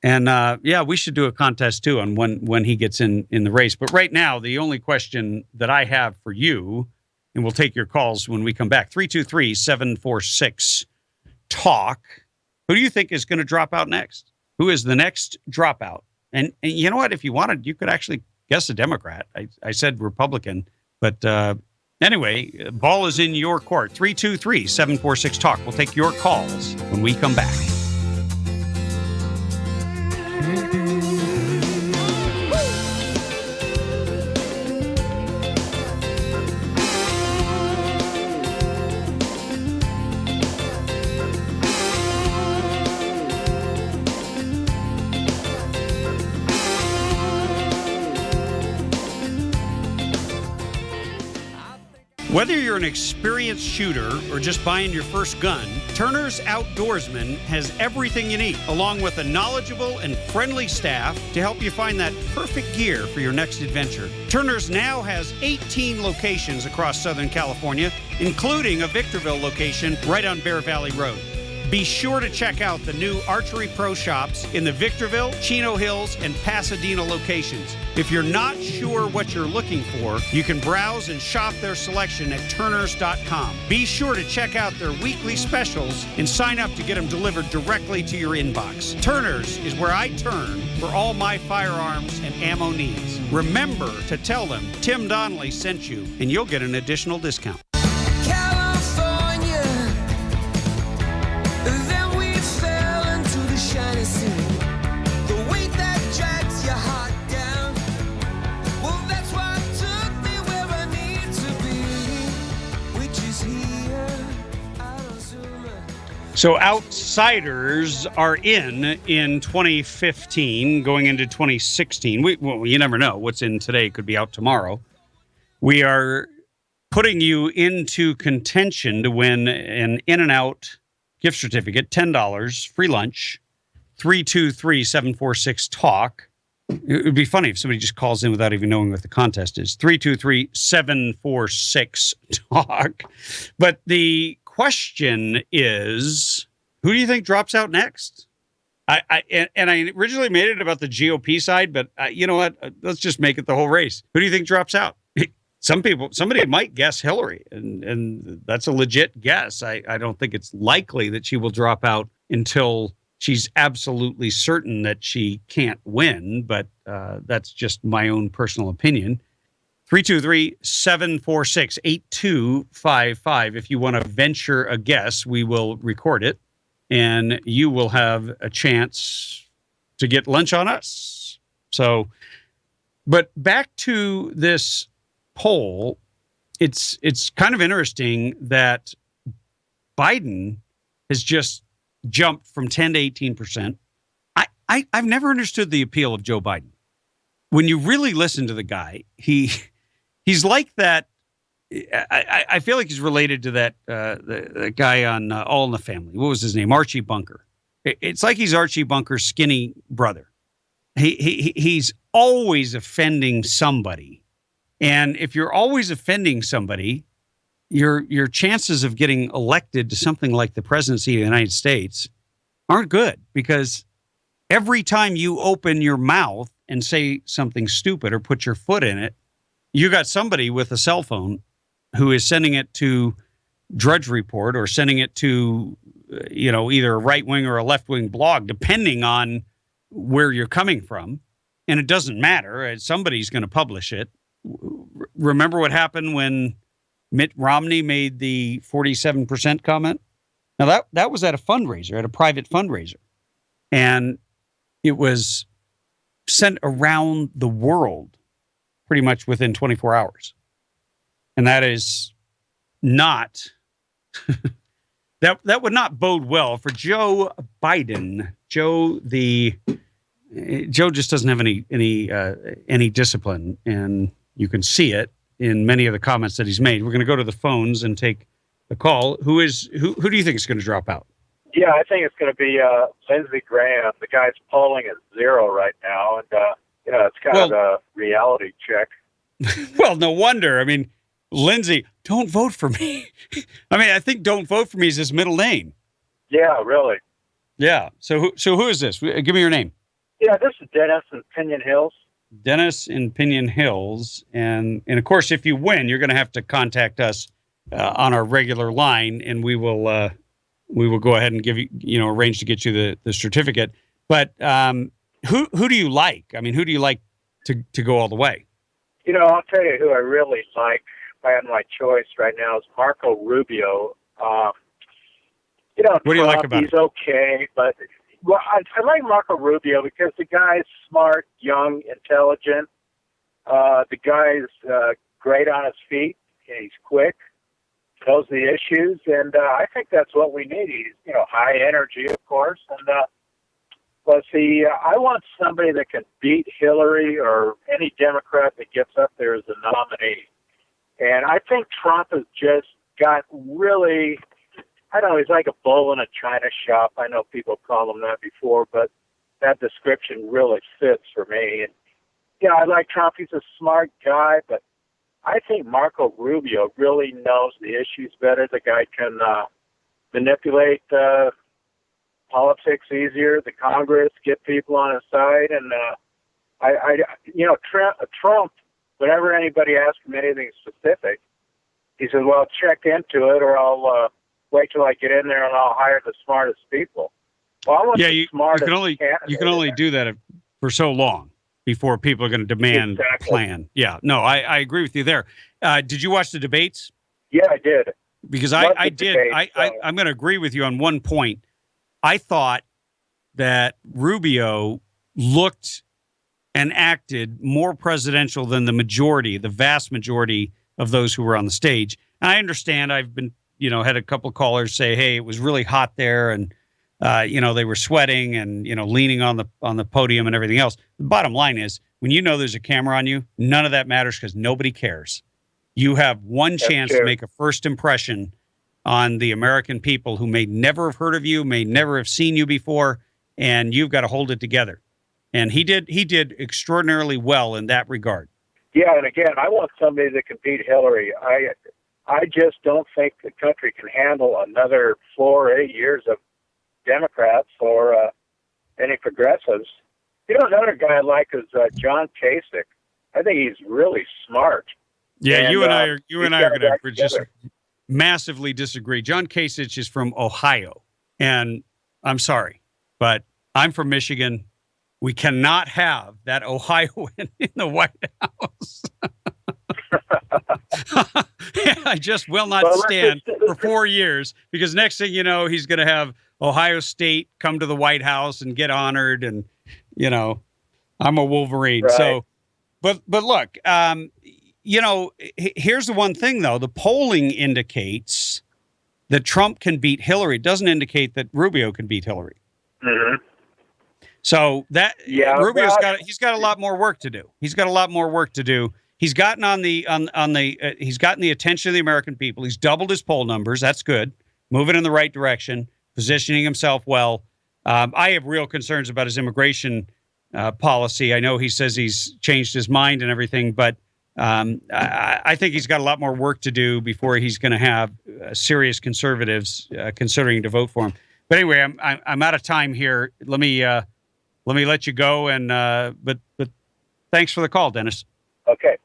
And yeah, we should do a contest too on when he gets in the race. But right now, the only question that I have for you, and we'll take your calls when we come back, 323-746-TALK. Who do you think is going to drop out next? Who is the next dropout? And you know what? If you wanted, you could actually guess a Democrat. I said Republican. But anyway, ball is in your court. 323-746-TALK. We'll take your calls when we come back. Whether you're an experienced shooter or just buying your first gun, Turner's Outdoorsman has everything you need, along with a knowledgeable and friendly staff to help you find that perfect gear for your next adventure. Turner's now has 18 locations across Southern California, including a Victorville location right on Bear Valley Road. Be sure to check out the new Archery Pro shops in the Victorville, Chino Hills, and Pasadena locations. If you're not sure what you're looking for, you can browse and shop their selection at turners.com. Be sure to check out their weekly specials and sign up to get them delivered directly to your inbox. Turners is where I turn for all my firearms and ammo needs. Remember to tell them Tim Donnelly sent you, and you'll get an additional discount. California, then we fell into the shiny sea. The weight that drags your heart down, well, that's what took me where I need to be, which is here out on Zuma. So outsiders are in 2015, going into 2016. Well, you never know. What's in today could be out tomorrow. We are putting you into contention to win an In-N-Out gift certificate, $10, free lunch, 323-746-TALK. It would be funny if somebody just calls in without even knowing what the contest is. 323-746-TALK. But the question is, who do you think drops out next? I originally made it about the GOP side, but you know what? Let's just make it the whole race. Who do you think drops out? Somebody might guess Hillary, and that's a legit guess. I don't think it's likely that she will drop out until she's absolutely certain that she can't win, but that's just my own personal opinion. 323-746-8255. If you want to venture a guess, we will record it, and you will have a chance to get lunch on us. So, but back to this poll, it's kind of interesting that Biden has just jumped from 10 to 18%. I've never understood the appeal of Joe Biden. When you really listen to the guy, he's like that. I feel like he's related to that the guy on All in the Family. What was his name? Archie Bunker. It's like he's Archie Bunker's skinny brother. He's always offending somebody. And if you're always offending somebody, your chances of getting elected to something like the presidency of the United States aren't good, because every time you open your mouth and say something stupid or put your foot in it, you got somebody with a cell phone who is sending it to Drudge Report or sending it to, either a right wing or a left wing blog, depending on where you're coming from. And it doesn't matter. Somebody's going to publish it. Remember what happened when Mitt Romney made the 47% comment? Now that was at a fundraiser, at a private fundraiser. And it was sent around the world pretty much within 24 hours. And that is not, that would not bode well for Joe Biden. Joe just doesn't have any discipline, and you can see it in many of the comments that he's made. We're going to go to the phones and take a call. Who do you think is going to drop out? Yeah, I think it's going to be Lindsey Graham. The guy's polling at 0 right now, and it's kind of a reality check. Well, no wonder. I mean, Lindsey, don't vote for me. I think "don't vote for me" is his middle name. Yeah, really. Yeah. So who is this? Give me your name. Yeah, this is Dennis in Pinion Hills. Dennis in Pinion Hills, and of course, if you win, you're going to have to contact us on our regular line, and we will go ahead and give you, arrange to get you the certificate. But who do you like? I mean, who do you like to go all the way? I'll tell you who I really like. My choice right now is Marco Rubio. What do you like about him? He's okay, but I like Marco Rubio because the guy's smart, young, intelligent. The guy's great on his feet. He's quick, knows the issues, and I think that's what we need. He's, high energy, of course, and let's see, I want somebody that can beat Hillary or any Democrat that gets up there as a nominee. And I think Trump has just got really, I don't know, he's like a bull in a china shop. I know people call him that before, but that description really fits for me. And, I like Trump. He's a smart guy, but I think Marco Rubio really knows the issues better. The guy can manipulate politics easier, the Congress, get people on his side. And Trump, whenever anybody asks him anything specific, he says, well, check into it, or I'll wait till I get in there and I'll hire the smartest people. Well, I want the smartest you can only do that for so long before people are going to demand a plan. Yeah, no, I agree with you there. Did you watch the debates? Yeah, I did. Because I did. I'm going to agree with you on one point. I thought that Rubio looked and acted more presidential than the vast majority of those who were on the stage. And I understand. I've been, had a couple of callers say, "Hey, it was really hot there," and they were sweating and leaning on the podium and everything else. The bottom line is, when there's a camera on you, none of that matters because nobody cares. You have one chance to make a first impression on the American people who may never have heard of you, may never have seen you before, and you've got to hold it together. And he did extraordinarily well in that regard. Yeah, and again, I want somebody that can beat Hillary. I just don't think the country can handle another 4 or 8 years of Democrats or any progressives. Another guy I like is John Kasich. I think he's really smart. Yeah, and, you and I are going to just massively disagree. John Kasich is from Ohio, and I'm sorry, but I'm from Michigan. We cannot have that Ohioan in the White House. I just will not stand for 4 years, because next thing you know, he's going to have Ohio State come to the White House and get honored, and I'm a Wolverine. Right. So, but look, here's the one thing though: the polling indicates that Trump can beat Hillary. It doesn't indicate that Rubio can beat Hillary. Mm-hmm. So Rubio's got a lot more work to do. He's got a lot more work to do. He's gotten he's gotten the attention of the American people. He's doubled his poll numbers. That's good. Moving in the right direction, positioning himself well. I have real concerns about his immigration policy. I know he says he's changed his mind and everything, but I think he's got a lot more work to do before he's going to have serious conservatives considering to vote for him. But anyway, I'm out of time here. Let me let you go. And but thanks for the call, Dennis. Okay.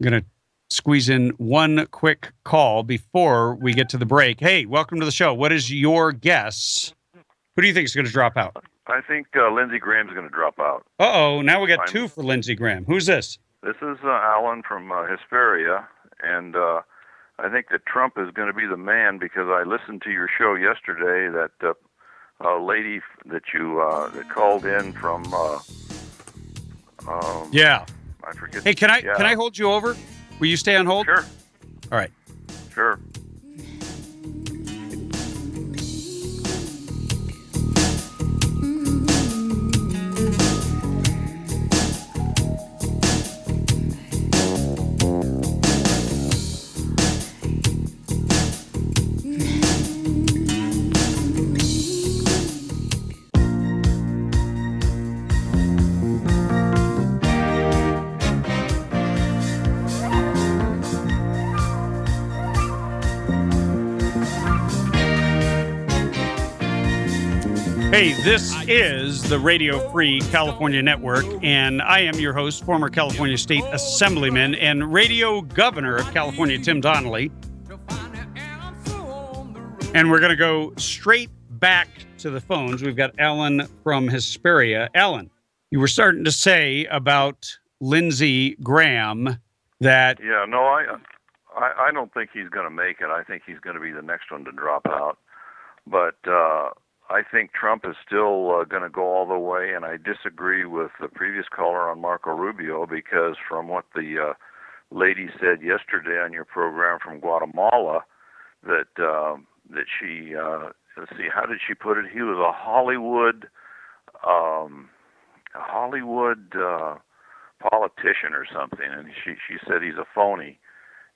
I'm going to squeeze in one quick call before we get to the break. Hey, welcome to the show. What is your guess? Who do you think is going to drop out? I think Lindsey Graham's going to drop out. Uh-oh, now we got two for Lindsey Graham. Who's this? This is Alan from Hesperia, and I think that Trump is going to be the man, because I listened to your show yesterday, that lady that you that called in from yeah. I forget. Hey, can I hold you over? Will you stay on hold? Sure. All right. Sure. Hey, this is the Radio Free California Network, and I am your host, former California State Assemblyman and Radio Governor of California, Tim Donnelly. And we're going to go straight back to the phones. We've got Alan from Hesperia. Alan, you were starting to say about Lindsey Graham that... Yeah, no, I don't think he's going to make it. I think he's going to be the next one to drop out. But I think Trump is still going to go all the way, and I disagree with the previous caller on Marco Rubio, because from what the lady said yesterday on your program from Guatemala, that she, let's see, how did she put it? He was a Hollywood politician or something, and she said he's a phony.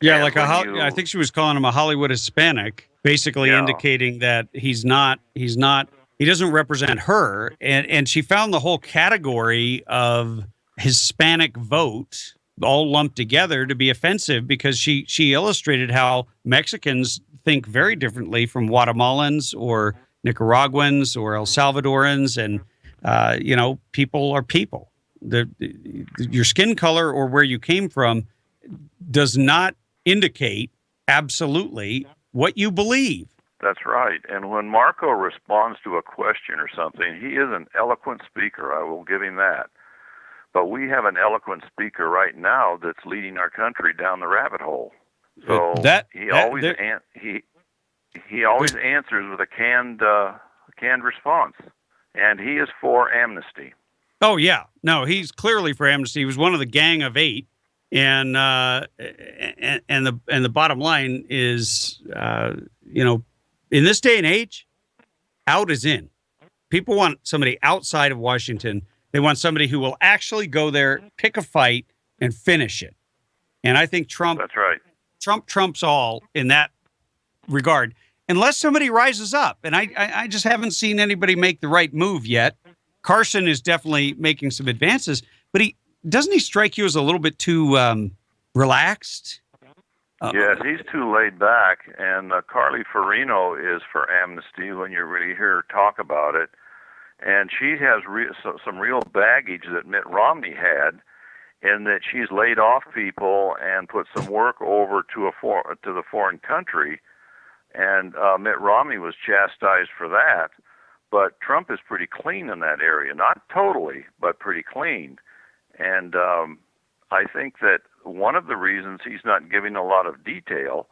Yeah, like I think she was calling him a Hollywood Hispanic, basically indicating that he doesn't represent her. And she found the whole category of Hispanic vote all lumped together to be offensive, because she illustrated how Mexicans think very differently from Guatemalans or Nicaraguans or El Salvadorans, and people are people. Your skin color or where you came from does not indicate absolutely what you believe. That's right. And when Marco responds to a question or something, he is an eloquent speaker. I will give him that. But we have an eloquent speaker right now that's leading our country down the rabbit hole. So he always answers with a canned response, and he is for amnesty. Oh yeah, no, he's clearly for amnesty. He was one of the Gang of Eight, and the bottom line is, in this day and age, out is in. People want somebody outside of Washington. They want somebody who will actually go there, pick a fight, and finish it. And I think Trump. That's right. Trump trumps all in that regard, unless somebody rises up. And I just haven't seen anybody make the right move yet. Carson is definitely making some advances, but doesn't he strike you as a little bit too relaxed? Yes, he's too laid back. And Carly Fiorina is for amnesty when you really hear her talk about it. And she has some real baggage that Mitt Romney had, in that she's laid off people and put some work over to the foreign country. And Mitt Romney was chastised for that. But Trump is pretty clean in that area. Not totally, but pretty clean. And I think that one of the reasons he's not giving a lot of detail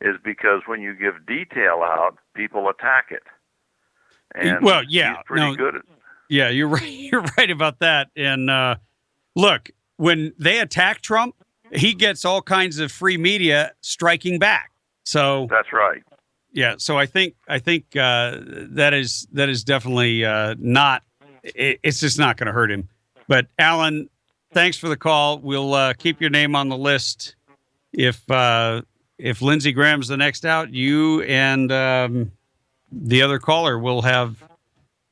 is because when you give detail out, people attack it. And well, yeah, he's pretty good at it. Yeah, you're right. You're right about that. And look, when they attack Trump, he gets all kinds of free media striking back. So that's right. Yeah, so I think that is definitely not. It's just not going to hurt him. But Alan, thanks for the call. We'll keep your name on the list. If Lindsey Graham's the next out, you and the other caller will have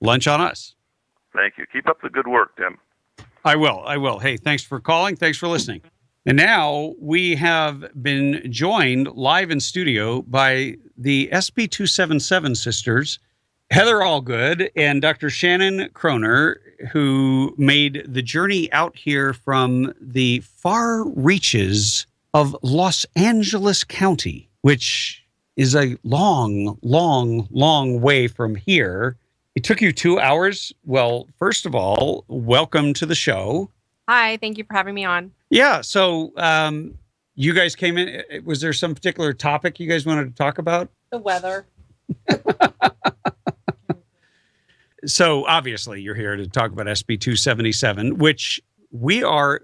lunch on us. Thank you. Keep up the good work, Tim. I will. Hey, thanks for calling. Thanks for listening. And now we have been joined live in studio by the SB 277 sisters, Heather Allgood and Dr. Shannon Kroner, who made the journey out here from the far reaches of Los Angeles County, which is a long, long, long way from here. It took you 2 hours. Well, first of all, welcome to the show. Hi, thank you for having me on. Yeah, so you guys came in. Was there some particular topic you guys wanted to talk about? The weather. So obviously you're here to talk about SB 277, which we are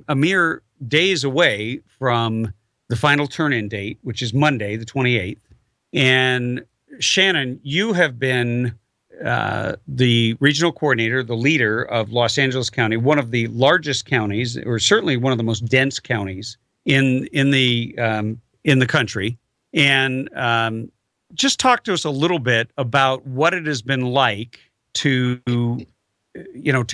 a mere days away from the final turn-in date, which is Monday, the 28th. And Shannon, you have been the regional coordinator, the leader of Los Angeles County, one of the largest counties, or certainly one of the most dense counties in the country. And just talk to us a little bit about what it has been like to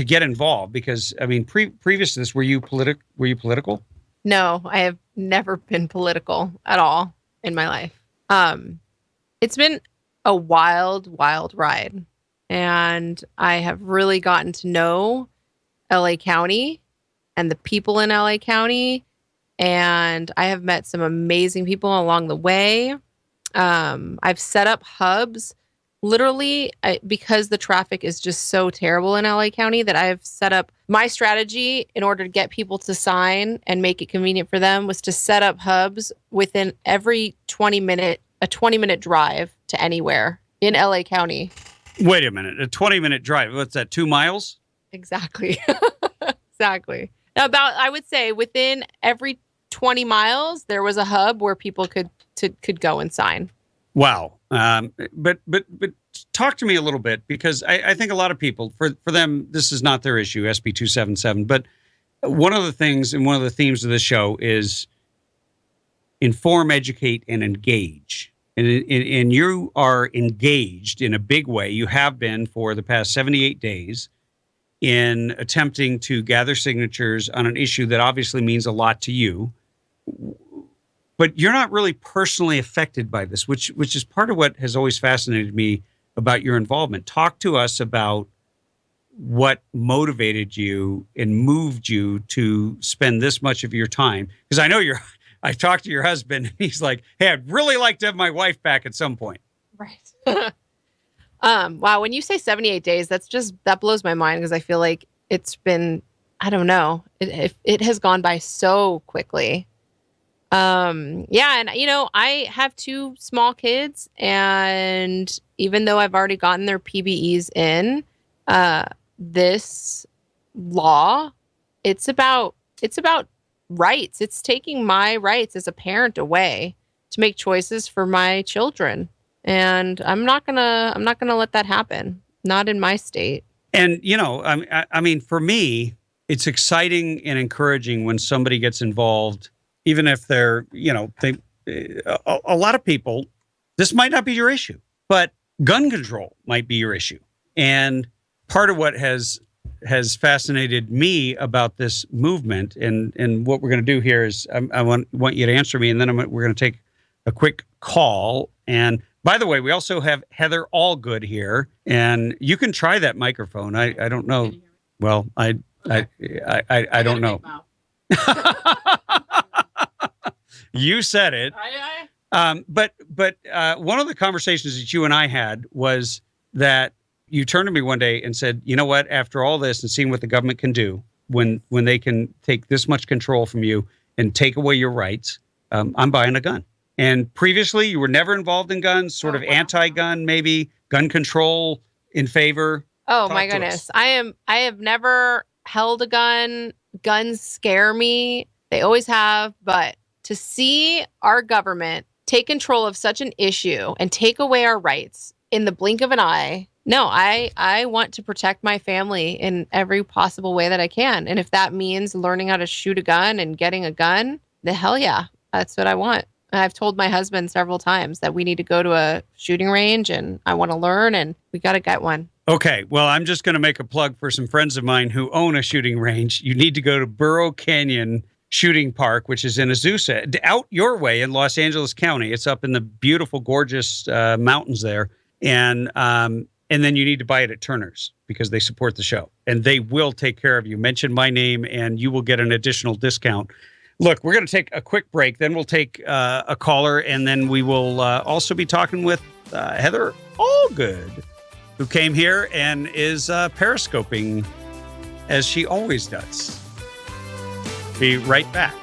get involved. Because I mean, previous to this, were you political? No, I have never been political at all in my life. It's been a wild, wild ride. And I have really gotten to know LA County and the people in LA County. And I have met some amazing people along the way. I've set up hubs literally because the traffic is just so terrible in LA County that I've set up my strategy in order to get people to sign and make it convenient for them was to set up hubs within every 20-minute drive to anywhere in LA County. Wait a minute, a 20-minute drive. What's that, 2 miles? Exactly. Exactly. About, I would say within every 20 miles, there was a hub where people could go and sign. Wow. But talk to me a little bit, because I think a lot of people, for them, this is not their issue, SB 277. But one of the things and one of the themes of this show is inform, educate, and engage. And you are engaged in a big way. You have been for the past 78 days in attempting to gather signatures on an issue that obviously means a lot to you. But you're not really personally affected by this, which is part of what has always fascinated me about your involvement. Talk to us about what motivated you and moved you to spend this much of your time. Because I know I talked to your husband and he's like, hey, I'd really like to have my wife back at some point. Right. Wow. When you say 78 days, that blows my mind because I feel like it's been, I don't know, it has gone by so quickly. Yeah. And I have 2 small kids, and even though I've already gotten their PBEs in, this law, it's about rights. It's taking my rights as a parent away to make choices for my children. And I'm not gonna let that happen. Not in my state. And, I mean, for me, it's exciting and encouraging when somebody gets involved, even if they're, a lot of people, this might not be your issue, but gun control might be your issue. And part of what has fascinated me about this movement and what we're going to do here is I want you to answer me, and then we're going to take a quick call. And by the way, we also have Heather Allgood here, and you can try that microphone. I don't know. Well, I don't know. You said it. But one of the conversations that you and I had was that you turned to me one day and said, you know what, after all this and seeing what the government can do when they can take this much control from you and take away your rights, I'm buying a gun. And previously you were never involved in guns, sort of anti-gun, maybe gun control in favor. Oh my goodness. I have never held a gun. Guns scare me. They always have. But to see our government take control of such an issue and take away our rights in the blink of an eye, no, I want to protect my family in every possible way that I can. And if that means learning how to shoot a gun and getting a gun, the hell yeah, that's what I want. I've told my husband several times that we need to go to a shooting range and I want to learn, and we got to get one. Okay. Well, I'm just going to make a plug for some friends of mine who own a shooting range. You need to go to Burro Canyon Shooting Park, which is in Azusa, out your way in Los Angeles County. It's up in the beautiful, gorgeous mountains there. And then you need to buy it at Turner's because they support the show and they will take care of you. Mention my name and you will get an additional discount. Look, we're going to take a quick break. Then we'll take a caller, and then we will also be talking with Heather Allgood, who came here and is periscoping as she always does. Be right back.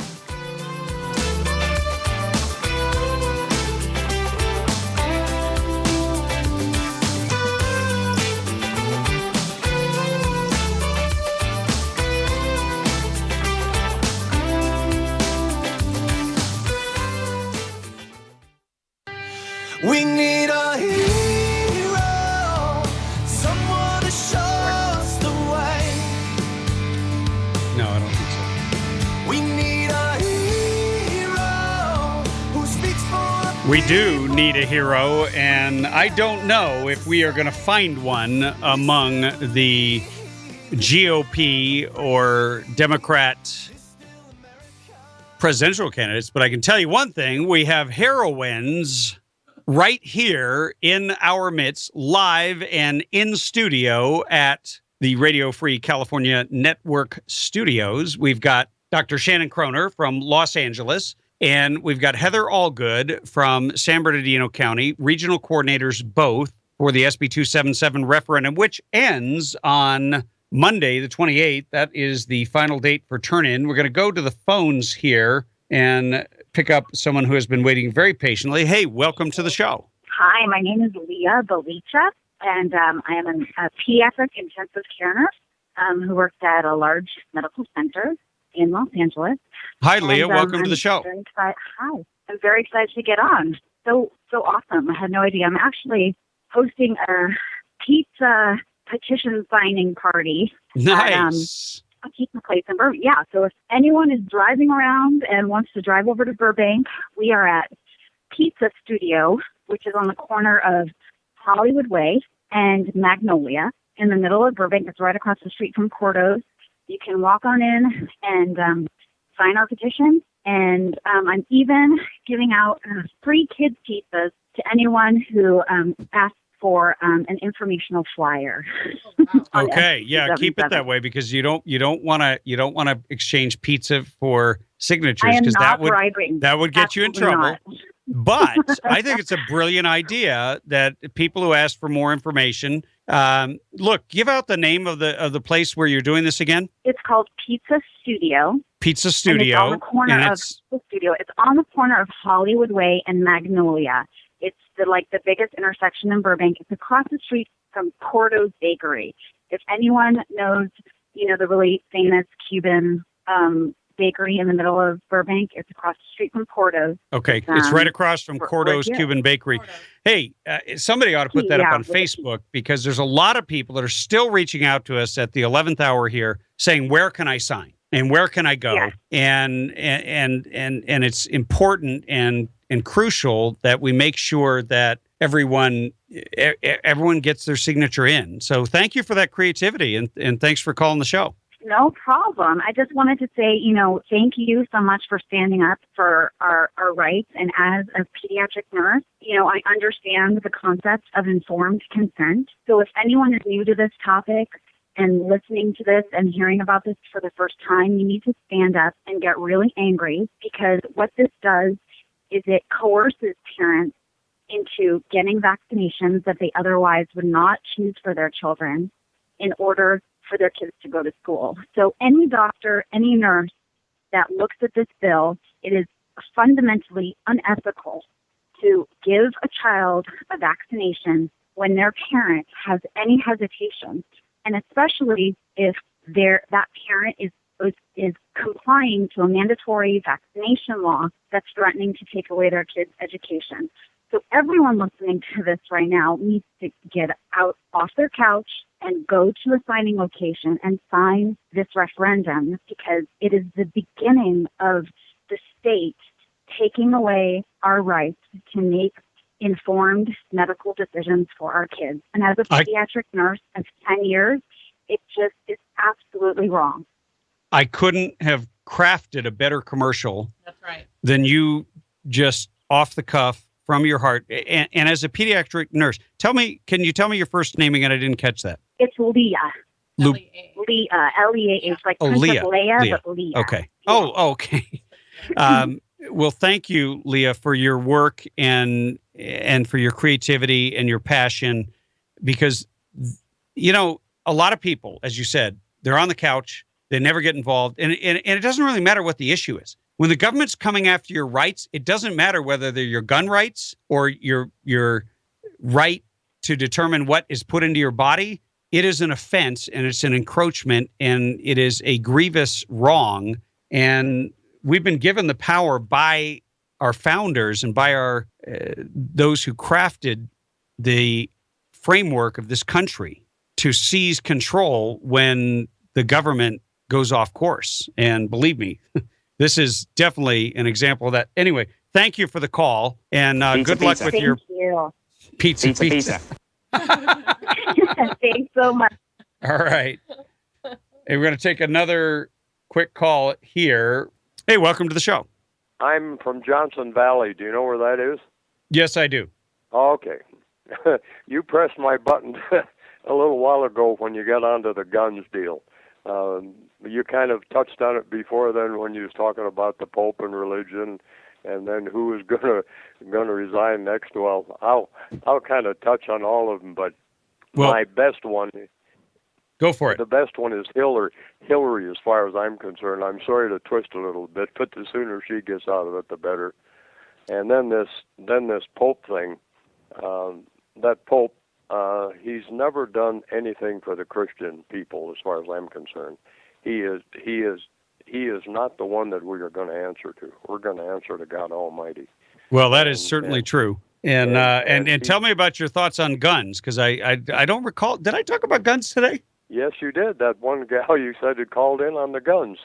We need a hero, someone to show us the way. No, I don't think so. We need a hero who speaks for. We do need a hero, and I don't know if we are going to find one among the GOP or Democrat presidential candidates, but I can tell you one thing. We have heroines right here in our midst, live and in studio at the Radio Free California Network studios. We've got Dr. Shannon Kroner from Los Angeles, and we've got Heather Allgood from San Bernardino County, regional coordinators both for the SB 277 referendum, which ends on Monday, the 28th. That is the final date for turn-in. We're going to go to the phones here and pick up someone who has been waiting very patiently. Hey, welcome to the show. Hi, my name is Leah Belicha, and I am a pediatric intensive care nurse who works at a large medical center in Los Angeles. Hi, Leah. And, welcome to the show. Hi. I'm very excited to get on. So awesome. I had no idea. I'm actually hosting a pizza petition signing party. Nice. I'll keep my place in Burbank. Yeah, so if anyone is driving around and wants to drive over to Burbank, we are at Pizza Studio, which is on the corner of Hollywood Way and Magnolia in the middle of Burbank. It's right across the street from Cordo's. You can walk on in and sign our petition. And I'm even giving out free kids pizzas to anyone who asks for an informational flyer. on Okay, yeah, keep it 77. that way because you don't want to exchange pizza for signatures I am because not bribing. that would get you in Absolutely trouble. not. But I think it's a brilliant idea that people who ask for more information, look, give out the name of the place where you're doing this again. It's called Pizza Studio. Pizza And it's Studio, on the corner of the studio. It's on the corner of Hollywood Way and Magnolia. It's the biggest intersection in Burbank. It's across the street from Cordo's Bakery. If anyone knows, the really famous Cuban bakery in the middle of Burbank, it's across the street from Cordo's. Okay, it's right across from Cordo's here. Cuban Bakery. Hey, somebody ought to put that up on with a Facebook because there's a lot of people that are still reaching out to us at the 11th hour here saying, where can I sign and where can I go? Yes. And it's important and crucial that we make sure that everyone gets their signature in. So thank you for that creativity and thanks for calling the show. No problem. I just wanted to say, thank you so much for standing up for our rights. And as a pediatric nurse, I understand the concept of informed consent. So if anyone is new to this topic and listening to this and hearing about this for the first time, you need to stand up and get really angry because what this does is it coerces parents into getting vaccinations that they otherwise would not choose for their children in order for their kids to go to school. So any doctor, any nurse that looks at this bill, it is fundamentally unethical to give a child a vaccination when their parent has any hesitation, and especially if that parent is complying to a mandatory vaccination law that's threatening to take away their kids' education. So everyone listening to this right now needs to get out off their couch and go to a signing location and sign this referendum because it is the beginning of the state taking away our rights to make informed medical decisions for our kids. And as a pediatric nurse of 10 years, it just is absolutely wrong. I couldn't have crafted a better commercial than you just off the cuff from your heart. And as a pediatric nurse, can you tell me your first name again? I didn't catch that. It's Leah. Leah, L-E-A-H, like Princess Leia, but Leah. Okay. Oh, okay. Well, thank you, Leah, for your work and for your creativity and your passion, because, a lot of people, as you said, they're on the couch, they never get involved, and it doesn't really matter what the issue is. When the government's coming after your rights, it doesn't matter whether they're your gun rights or your right to determine what is put into your body. It is an offense and it's an encroachment and it is a grievous wrong. And we've been given the power by our founders and by our those who crafted the framework of this country to seize control when the government goes off course. And believe me, this is definitely an example of that. Anyway, thank you for the call and good luck with your pizza. Thanks so much. All right. Hey, we're going to take another quick call here. Hey, welcome to the show. I'm from Johnson Valley. Do you know where that is? Yes, I do. Okay. You pressed my button a little while ago when you got onto the guns deal. You kind of touched on it before then when you was talking about the Pope and religion, and then who was gonna resign next. Well, I'll kind of touch on all of them, but my best one. Go for it. The best one is Hillary, as far as I'm concerned. I'm sorry to twist a little bit, but the sooner she gets out of it, the better. And then this Pope thing. That Pope, he's never done anything for the Christian people, as far as I'm concerned. He is not the one that we are going to answer to. We're going to answer to God Almighty. Well, that is certainly true. And tell me about your thoughts on guns, because I don't recall. Did I talk about guns today? Yes, you did. That one gal you said had called in on the guns.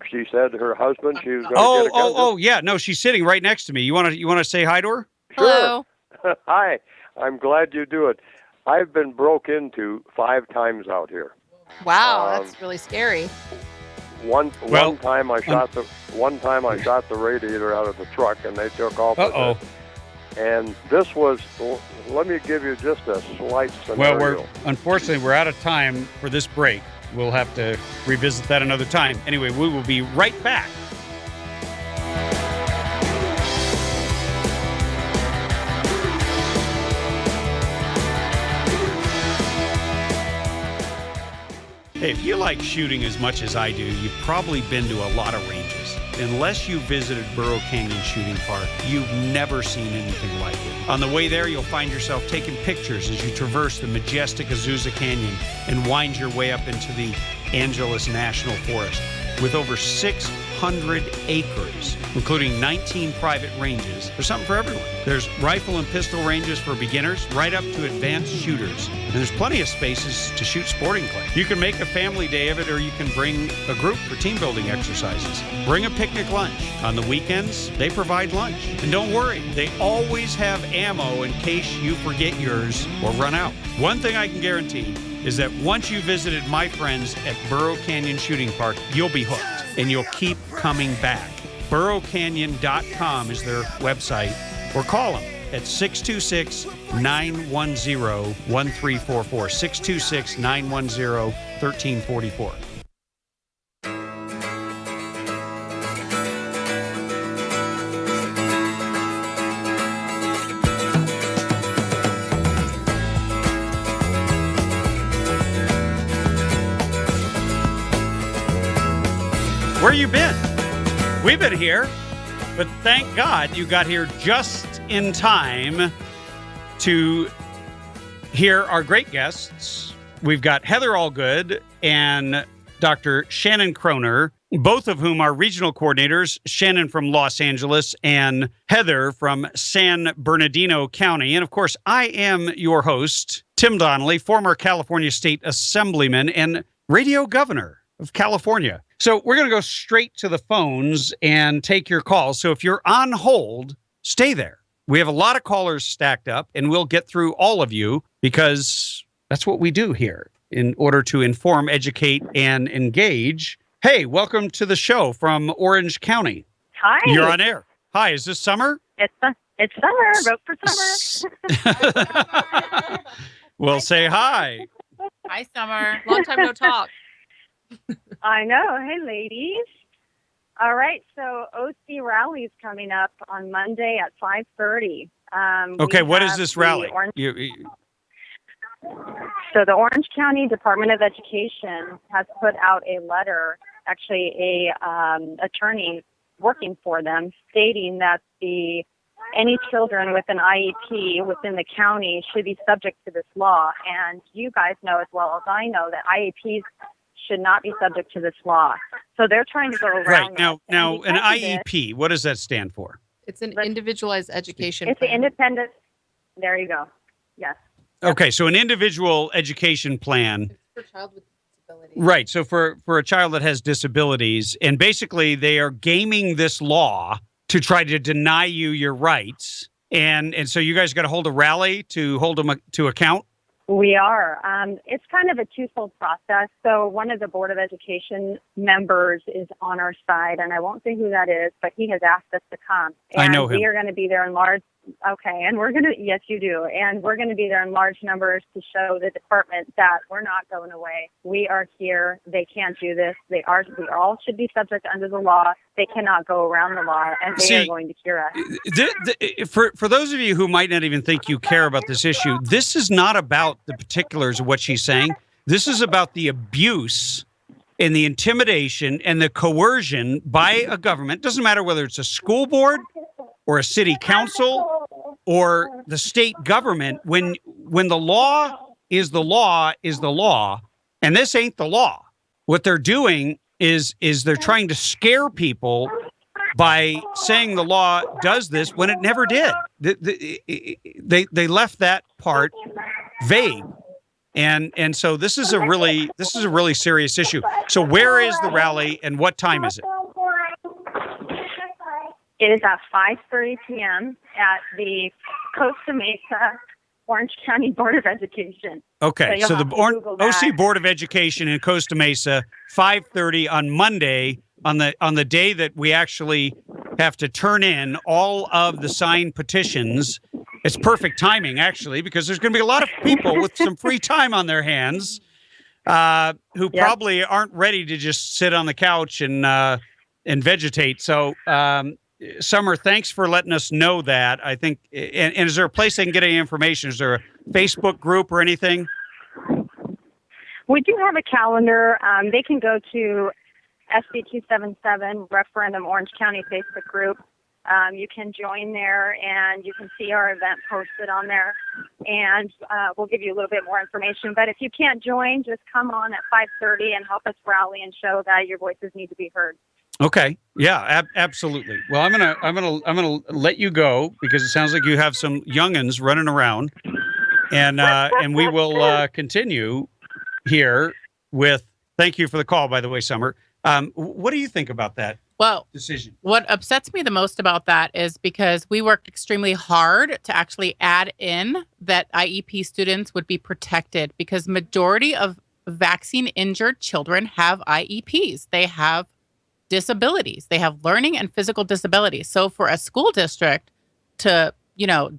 She said her husband, she was going to get a gun. Oh, yeah. No, she's sitting right next to me. You want to say hi to her? Hello. Sure. Hi. I'm glad you do it. I've been broke into 5 times out here. Wow, that's really scary. One time I shot the radiator out of the truck, and they took off. And this was, let me give you just a slight Well, scenario. unfortunately, we're out of time for this break. We'll have to revisit that another time. Anyway, we will be right back. Hey, if you like shooting as much as I do, you've probably been to a lot of ranges. Unless you visited Burro Canyon Shooting Park, you've never seen anything like it. On the way there, you'll find yourself taking pictures as you traverse the majestic Azusa Canyon and wind your way up into the Angeles National Forest. With over 600 acres, including 19 private ranges, there's something for everyone. There's rifle and pistol ranges for beginners, right up to advanced shooters. And there's plenty of spaces to shoot sporting clay. You can make a family day of it, or you can bring a group for team building exercises. Bring a picnic lunch. On the weekends, they provide lunch. And don't worry, they always have ammo in case you forget yours or run out. One thing I can guarantee is that once you visited my friends at Burro Canyon Shooting Park, you'll be hooked and you'll keep coming back. BurroCanyon.com is their website, or call them at 626-910-1344, 626-910-1344. Where you been? We've been here, but thank God you got here just in time to hear our great guests. We've got Heather Allgood and Dr. Shannon Kroner, both of whom are regional coordinators, Shannon from Los Angeles and Heather from San Bernardino County. And of course, I am your host, Tim Donnelly, former California State Assemblyman and radio governor of California. So we're going to go straight to the phones and take your calls. So if you're on hold, stay there. We have a lot of callers stacked up, and we'll get through all of you because that's what we do here in order to inform, educate, and engage. Hey, welcome to the show from Orange County. Hi. You're on air. Hi, is this Summer? It's summer. Vote for summer. Well, say hi. Hi, Summer. Long time no talk. I know. Hey, ladies. All right. So OC rally's coming up on Monday at 5:30. Okay, what is this rally? So the Orange County Department of Education has put out a letter, actually a attorney working for them, stating that any children with an IEP within the county should be subject to this law. And you guys know as well as I know that IEPs should not be subject to this law. So they're trying to go around. Right. Now, this. an IEP, what does that stand for? It's an individualized education It's plan. an independent. There you go. Yes. Okay, so an individual education plan. For a child with disabilities. Right. So for a child that has disabilities, and basically they are gaming this law to try to deny you your rights. And so you guys got to hold a rally to hold them to account? We are. It's kind of a twofold process. So one of the Board of Education members is on our side, and I won't say who that is, but he has asked us to come. And I know him. We are going to be there in large. Okay, and we're going to, yes, you do. And we're going to be there in large numbers to show the department that we're not going away. We are here. They can't do this. We all should be subject under the law. They cannot go around the law, and they are going to cure us. For those of you who might not even think you care about this issue, this is not about the particulars of what she's saying. This is about the abuse and the intimidation and the coercion by a government. Doesn't matter whether it's a school board or a city council or the state government. When the law is the law is the law, and this ain't the law. What they're doing is they're trying to scare people by saying the law does this when it never did. They left that part vague. And so this is a really serious issue. So where is the rally and what time is it? It is at 5:30 p.m. at the Costa Mesa Orange County Board of Education. Okay, so the OC Board of Education in Costa Mesa, 5:30 on Monday, on the day that we actually have to turn in all of the signed petitions. It's perfect timing, actually, because there's going to be a lot of people with some free time on their hands who probably aren't ready to just sit on the couch and vegetate. So, Summer, thanks for letting us know that. I think, and is there a place they can get any information? Is there a Facebook group or anything? We do have a calendar. They can go to SB 277 Referendum Orange County Facebook group. You can join there, and you can see our event posted on there, and we'll give you a little bit more information. But if you can't join, just come on at 5:30 and help us rally and show that your voices need to be heard. Okay. Yeah, absolutely. Well, I'm gonna let you go because it sounds like you have some youngins running around, and we will continue here with. Thank you for the call, by the way, Summer. What do you think about that? Well, decision. What upsets me the most about that is because we worked extremely hard to actually add in that IEP students would be protected because majority of vaccine injured children have IEPs. They have disabilities. They have learning and physical disabilities. So for a school district to,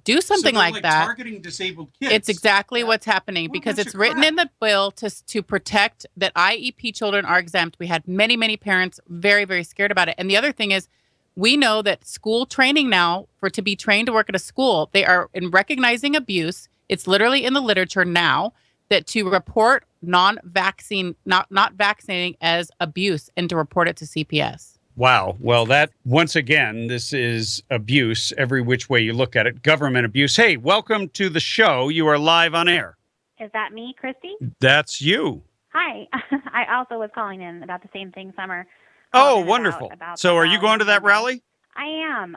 do something like that, targeting disabled kids. It's exactly what's happening because it's written in the bill to protect that IEP children are exempt. We had many, many parents very, very scared about it. And the other thing is, we know that school training now, to be trained to work at a school, they are in recognizing abuse. It's literally in the literature now that to report not vaccinating as abuse and to report it to CPS. Wow. Well, that once again, this is abuse every which way you look at it. Government abuse. Hey, welcome to the show. You are live on air. Is that me, Christy? That's you. Hi. I also was calling in about the same thing, Summer. Oh, wonderful. So are you going to that rally? I am.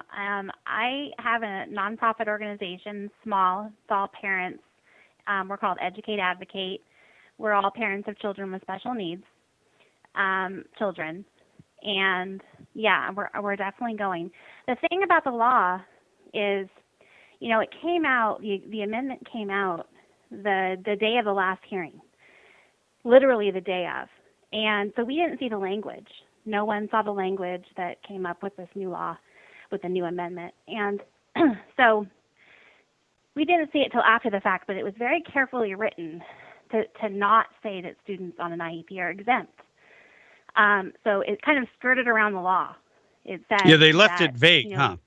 I have a nonprofit organization, small. It's all parents. We're called Educate Advocate. We're all parents of children with special needs, children. And yeah, we're definitely going. The thing about the law is, it came out, the amendment came out the day of the last hearing, literally the day of. And so we didn't see the language. No one saw the language that came up with this new law, with the new amendment. And so we didn't see it till after the fact, but it was very carefully written to not say that students on an IEP are exempt. So it kind of skirted around the law. It said they left it vague, huh?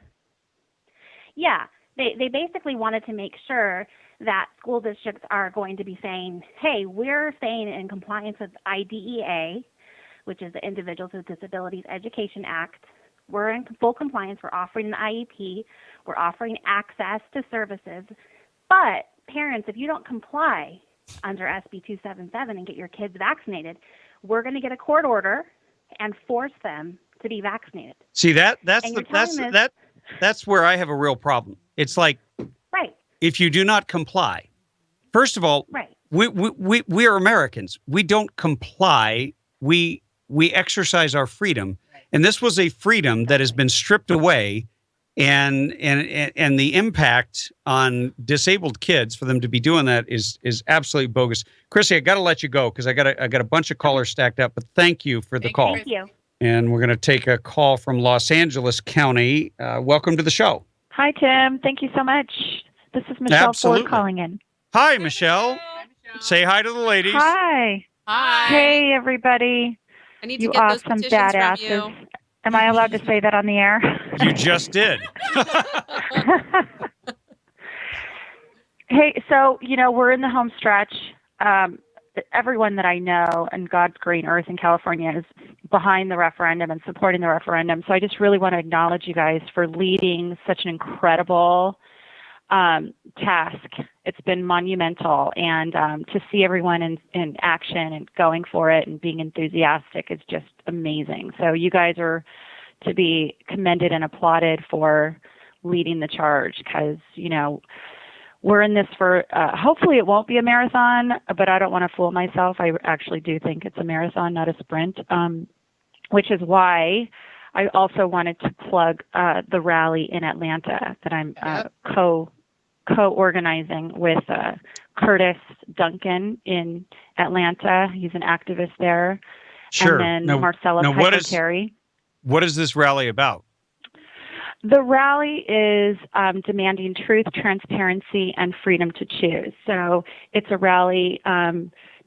Yeah, they basically wanted to make sure that school districts are going to be saying, hey, we're staying in compliance with IDEA, which is the Individuals with Disabilities Education Act. We're in full compliance. We're offering an IEP. We're offering access to services. But parents, if you don't comply under SB 277 and get your kids vaccinated, we're going to get a court order and force them to be vaccinated. See, that's where I have a real problem. It's like, right, if you do not comply, first of all, right, we are Americans. We don't comply. We exercise our freedom, and this was a freedom that has been stripped away. And the impact on disabled kids for them to be doing that is absolutely bogus. Chrissy, I got to let you go because I got a bunch of callers stacked up. But thank you for the call. Thank you. And we're going to take a call from Los Angeles County. Welcome to the show. Hi, Tim. Thank you so much. This is Michelle Ford calling in. Hi, Michelle. Say hi to the ladies. Hi. Hi. Hey, everybody. I need to You get those awesome petitions from badasses. you. Am I allowed to say that on the air? You just did. Hey, so, we're in the home stretch. Everyone that I know in God's green earth in California is behind the referendum and supporting the referendum. So I just really want to acknowledge you guys for leading such an incredible task. It's been monumental. And to see everyone in action and going for it and being enthusiastic is just amazing. So you guys are to be commended and applauded for leading the charge because, we're in this for, hopefully it won't be a marathon, but I don't want to fool myself. I actually do think it's a marathon, not a sprint, which is why I also wanted to plug the rally in Atlanta that I'm co-organizing with Curtis Duncan in Atlanta. He's an activist there. Sure. And then Marcella Piper-Terry. What is this rally about? The rally is demanding truth, transparency, and freedom to choose. So it's a rally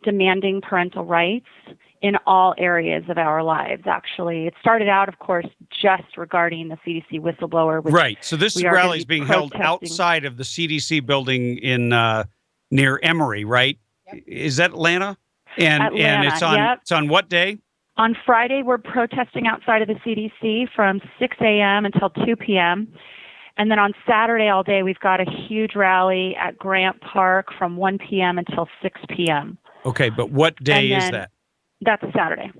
demanding parental rights in all areas of our lives, actually. It started out, of course, just regarding the CDC whistleblower. Right. So this rally is being held outside of the CDC building in near Emory, right? Yep. Is that Atlanta? And it's on what day? On Friday, we're protesting outside of the CDC from 6 a.m. until 2 p.m. And then on Saturday all day, we've got a huge rally at Grant Park from 1 p.m. until 6 p.m. Okay, but what day is that? That's a Saturday.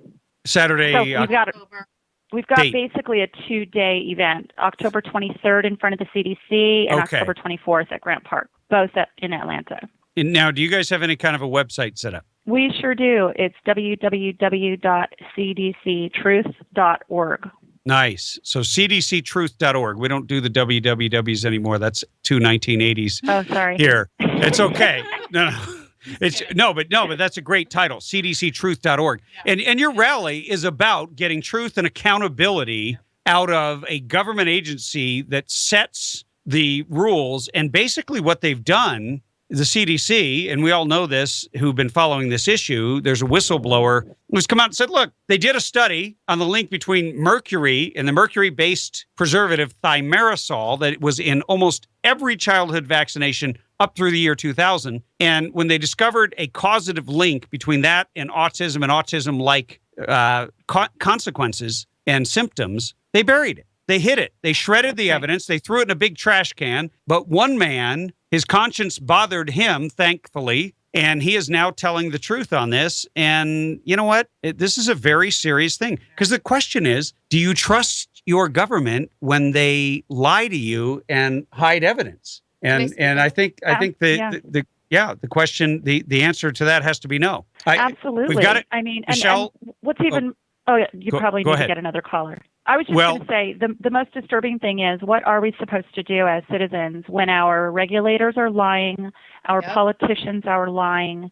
Saturday. So we've got basically a 2-day event, October 23rd in front of the CDC and October 24th at Grant Park, both in Atlanta. And now, do you guys have any kind of a website set up? We sure do. It's www.cdctruth.org. Nice. So cdctruth.org. We don't do the wwws anymore. That's too 1980s. Oh, sorry. Here. It's okay. No. But that's a great title, cdctruth.org. And your rally is about getting truth and accountability out of a government agency that sets the rules. And basically what they've done, the CDC, and we all know this who've been following this issue, there's a whistleblower who's come out and said, look, they did a study on the link between mercury and the mercury-based preservative thimerosal that was in almost every childhood vaccination up through the year 2000. And when they discovered a causative link between that and autism-like consequences and symptoms, they buried it. They hid it. They shredded the evidence. They threw it in a big trash can. But one man, his conscience bothered him, thankfully, and he is now telling the truth on this. And you know what? This is a very serious thing. Because the question is, do you trust your government when they lie to you and hide evidence? And I think the question, the answer to that has to be no. Absolutely. We've got it. I mean, Michelle, and what's even? You probably need to get another caller. I was just going to say, the most disturbing thing is, what are we supposed to do as citizens when our regulators are lying, our politicians are lying?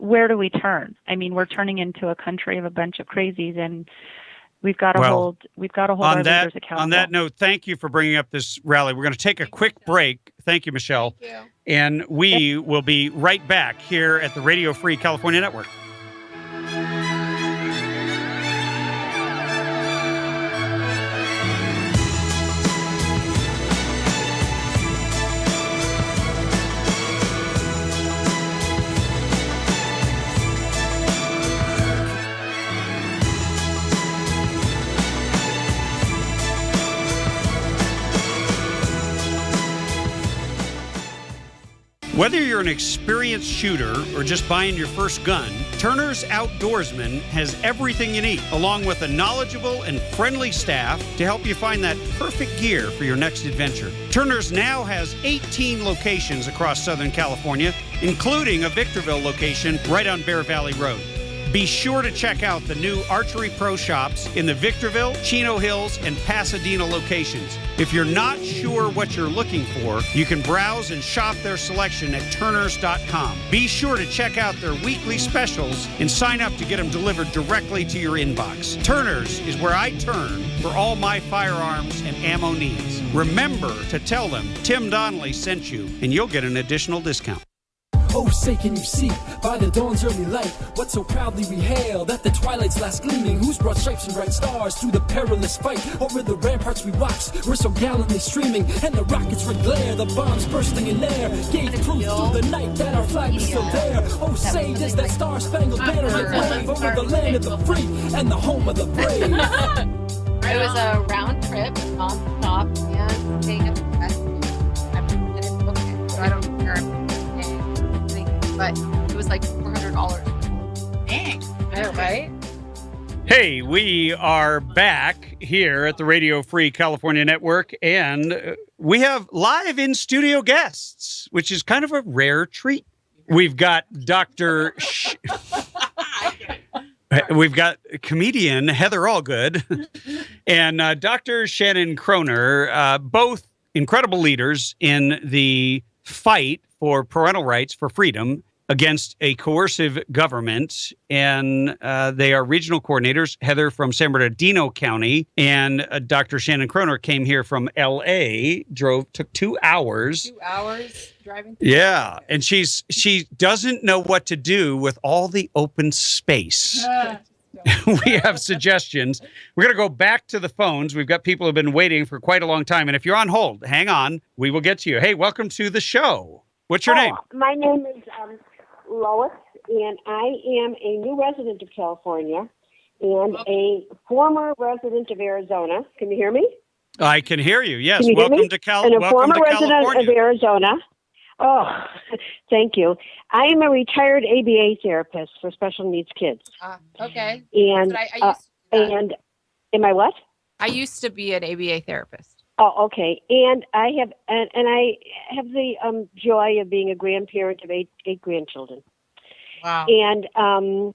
Where do we turn? I mean, we're turning into a country of a bunch of crazies, and we've got to hold our leaders accountable. On that note, thank you for bringing up this rally. We're going to take a quick break. Thank you, Michelle. Thank you. And we will be right back here at the Radio Free California Network. Whether you're an experienced shooter or just buying your first gun, Turner's Outdoorsman has everything you need, along with a knowledgeable and friendly staff to help you find that perfect gear for your next adventure. Turner's now has 18 locations across Southern California, including a Victorville location right on Bear Valley Road. Be sure to check out the new Archery Pro shops in the Victorville, Chino Hills, and Pasadena locations. If you're not sure what you're looking for, you can browse and shop their selection at turners.com. Be sure to check out their weekly specials and sign up to get them delivered directly to your inbox. Turner's is where I turn for all my firearms and ammo needs. Remember to tell them Tim Donnelly sent you, and you'll get an additional discount. Oh, say can you see by the dawn's early light what so proudly we hail that the twilight's last gleaming, whose broad stripes and bright stars through the perilous fight over the ramparts we watched were so gallantly streaming, and the rockets red glare, the bombs bursting in air gave proof through the night that our flag was still there. Oh, say does that star-spangled banner wave over the land of the free and the home of the brave. It was a round trip, non-stop, and staying at the best. I didn't book it, so I don't care. But it was like $400. Dang. Yeah, right? Hey, we are back here at the Radio Free California Network, and we have live in-studio guests, which is kind of a rare treat. We've got we've got comedian Heather Allgood and Dr. Shannon Kroner, both incredible leaders in the fight for parental rights, for freedom. against a coercive government. And they are regional coordinators. Heather from San Bernardino County and Dr. Shannon Kroner came here from L.A., took 2 hours. 2 hours driving? Yeah. And she doesn't know what to do with all the open space. We have suggestions. We're going to go back to the phones. We've got people who have been waiting for quite a long time. And if you're on hold, hang on. We will get to you. Hey, welcome to the show. What's your name? My name is Lois, and I am a new resident of California and a former resident of Arizona. Can you hear me? I can hear you. Yes. Can you hear me? Welcome to And a welcome former to resident California. of Arizona. Oh, thank you. I am a retired ABA therapist for special needs kids. Okay. And I used to and am I what? I used to be an ABA therapist. Oh, okay. And I have I have the joy of being a grandparent of eight grandchildren. Wow. And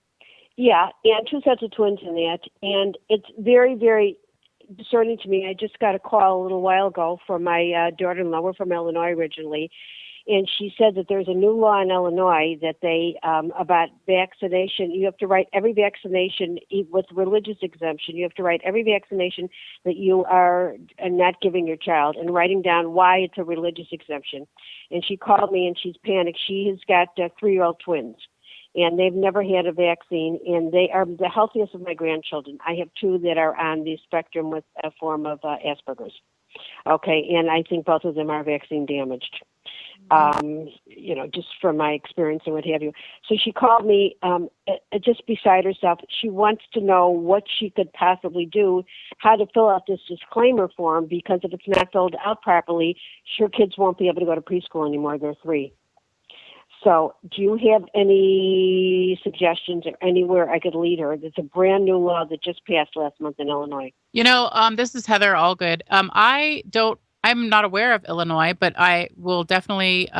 yeah, and 2 sets of twins in that. And it's very, very discerning to me. I just got a call a little while ago from my daughter-in-law. We're from Illinois originally. And she said that there's a new law in Illinois that they, about vaccination. You have to write every vaccination with religious exemption. You have to write every vaccination that you are not giving your child and writing down why it's a religious exemption. And she called me and she's panicked. She has got 3-year-old twins and they've never had a vaccine, and they are the healthiest of my grandchildren. I have 2 that are on the spectrum with a form of Asperger's. Okay, and I think both of them are vaccine damaged. Just from my experience and what have you. So she called me just beside herself. She wants to know what she could possibly do, how to fill out this disclaimer form, because if it's not filled out properly, her kids won't be able to go to preschool anymore. They're 3. So do you have any suggestions or anywhere I could lead her? There's a brand new law that just passed last month in Illinois. This is Heather Allgood. I'm not aware of Illinois, but I will definitely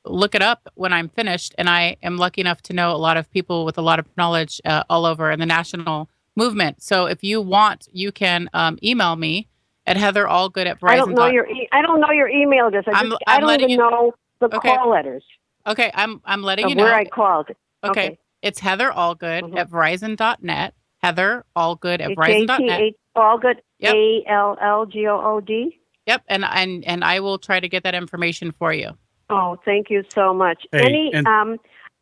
look it up when I'm finished. And I am lucky enough to know a lot of people with a lot of knowledge all over in the national movement. So if you want, you can email me at heatherallgood@verizon. I don't know your email address. I don't even know the call letters. Okay, I'm letting you know where I called. Okay. It's Heather Allgood at Verizon.net. Heather Allgood at Verizon.net. Allgood, Yep. ALLGOOD. Yep, and I will try to get that information for you. Oh, thank you so much. Hey,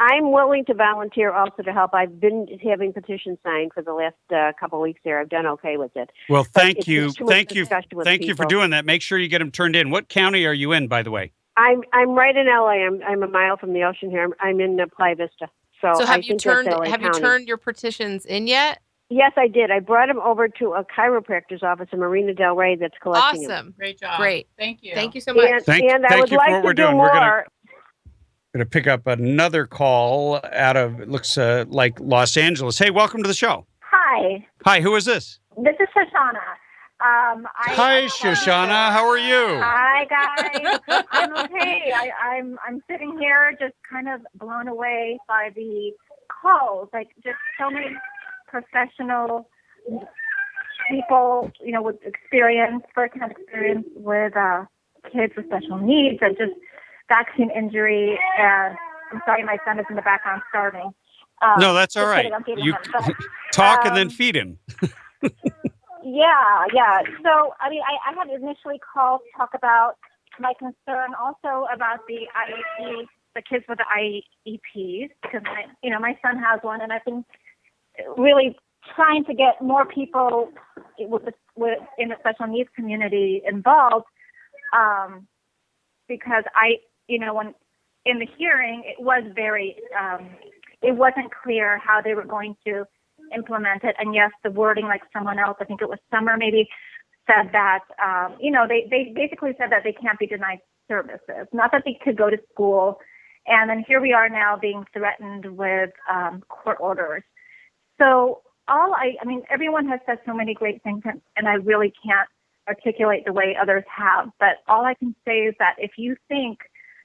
I'm willing to volunteer also to help. I've been having petitions signed for the last couple of weeks there. I've done okay with it. Well, But thank it's you. just too much Thank you. discussion with Thank you for people. doing that. Make sure you get them turned in. What county are you in, by the way? I'm right in LA. I'm a mile from the ocean here. I'm in Playa Vista. So So I have you think that's LA you County. turned your petitions in yet? Yes, I did. I brought him over to a chiropractor's office in Marina Del Rey that's collecting him. Awesome. Great job. Great. Thank you. Thank you so much. And I would you for like what to we're do doing. more. We're going to pick up another call out of, it looks like Los Angeles. Hey, welcome to the show. Hi, Hi, who is this? this is Shoshana. Hi, Shoshana. How are you? Hi, guys. I'm okay. I'm sitting here just kind of blown away by the calls. Like just so many professional people, with experience, first-hand experience with kids with special needs, and just vaccine injury. And I'm sorry, my son is in the background starving. No, that's all just right. kidding, I'm feeding You him, but, talk and then feed him. Yeah. So, I had initially called to talk about my concern also about the IEP, the kids with the IEPs, because my son has one, and I've been really trying to get more people in the special needs community involved, because when in the hearing, it was very, it wasn't clear how they were going to implement it. And yes, the wording, like someone else, I think it was Summer maybe, said that, they basically said that they can't be denied services, not that they could go to school. And then here we are now being threatened with court orders. So everyone has said so many great things, and I really can't articulate the way others have. But all I can say is that if you think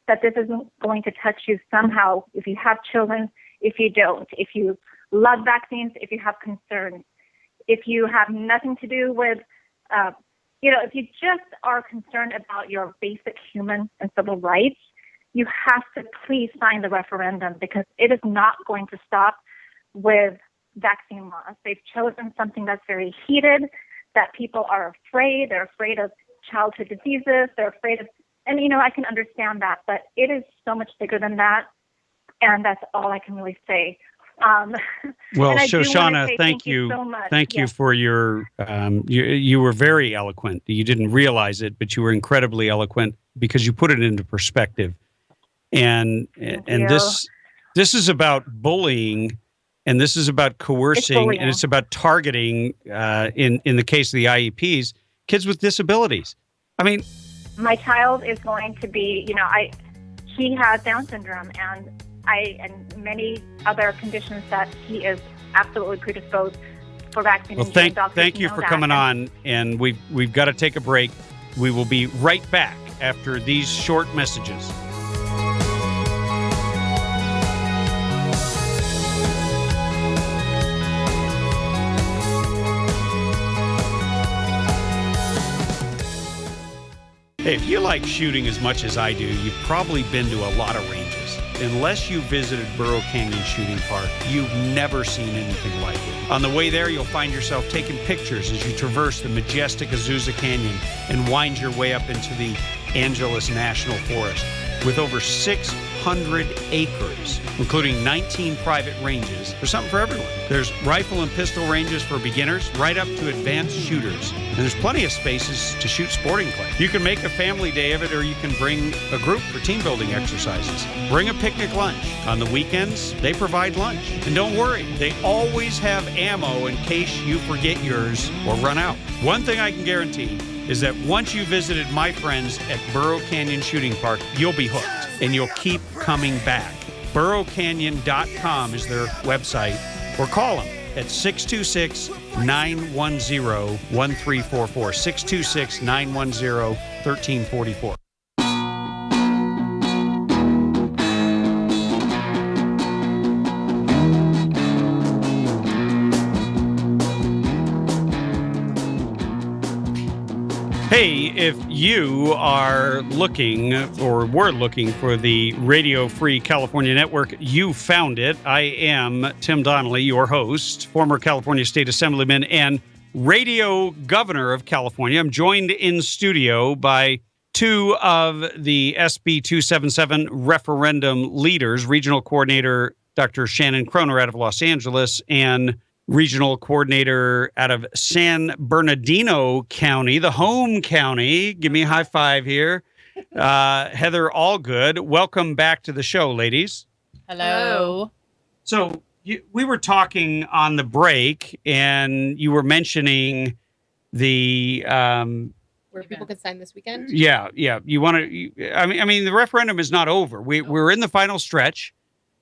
that this isn't going to touch you somehow, if you have children, if you don't, if you love vaccines, if you have concerns, if you have nothing to do with, if you just are concerned about your basic human and civil rights, you have to please sign the referendum because it is not going to stop with vaccine laws. They've chosen something that's very heated, that people are afraid. They're afraid of childhood diseases. They're afraid of, and I can understand that, but it is so much bigger than that. And that's all I can really say. Well, Shoshana, thank you so much. Thank you Yes. for your, you were very eloquent. You didn't realize it, but you were incredibly eloquent because you put it into perspective. And you. this is about bullying, and this is about coercing, and it's about targeting, in the case of the IEPs, kids with disabilities. I mean, my child is going to be, he has Down syndrome and many other conditions that he is absolutely predisposed for vaccination. Well, thank you for coming on, and we've got to take a break. We will be right back after these short messages. Hey, if you like shooting as much as I do, you've probably been to a lot of ranges. Unless you visited Burro Canyon Shooting Park, you've never seen anything like it. On the way there, you'll find yourself taking pictures as you traverse the majestic Azusa Canyon and wind your way up into the Angeles National Forest. With over 600 acres, including 19 private ranges, there's something for everyone. There's rifle and pistol ranges for beginners, right up to advanced shooters. And there's plenty of spaces to shoot sporting clay. You can make a family day of it, or you can bring a group for team building exercises. Bring a picnic lunch. On the weekends, they provide lunch. And don't worry, they always have ammo in case you forget yours or run out. One thing I can guarantee is that once you visited my friends at Burro Canyon Shooting Park, you'll be hooked and you'll keep coming back. BurroCanyon.com is their website, or call them at 626-910-1344, 626-910-1344. Hey, if you are looking or were looking for the Radio Free California Network, you found it. I am Tim Donnelly, your host, former California State Assemblyman and radio governor of California. I'm joined in studio by two of the SB 277 referendum leaders, Regional Coordinator Dr. Shannon Kroner out of Los Angeles and Regional Coordinator out of San Bernardino County, the home county. Give me a high five here. Heather Allgood. Welcome back to the show, ladies. Hello. So we were talking on the break, and you were mentioning the where people can sign this weekend. Yeah. You want to? I mean, the referendum is not over. We're in the final stretch.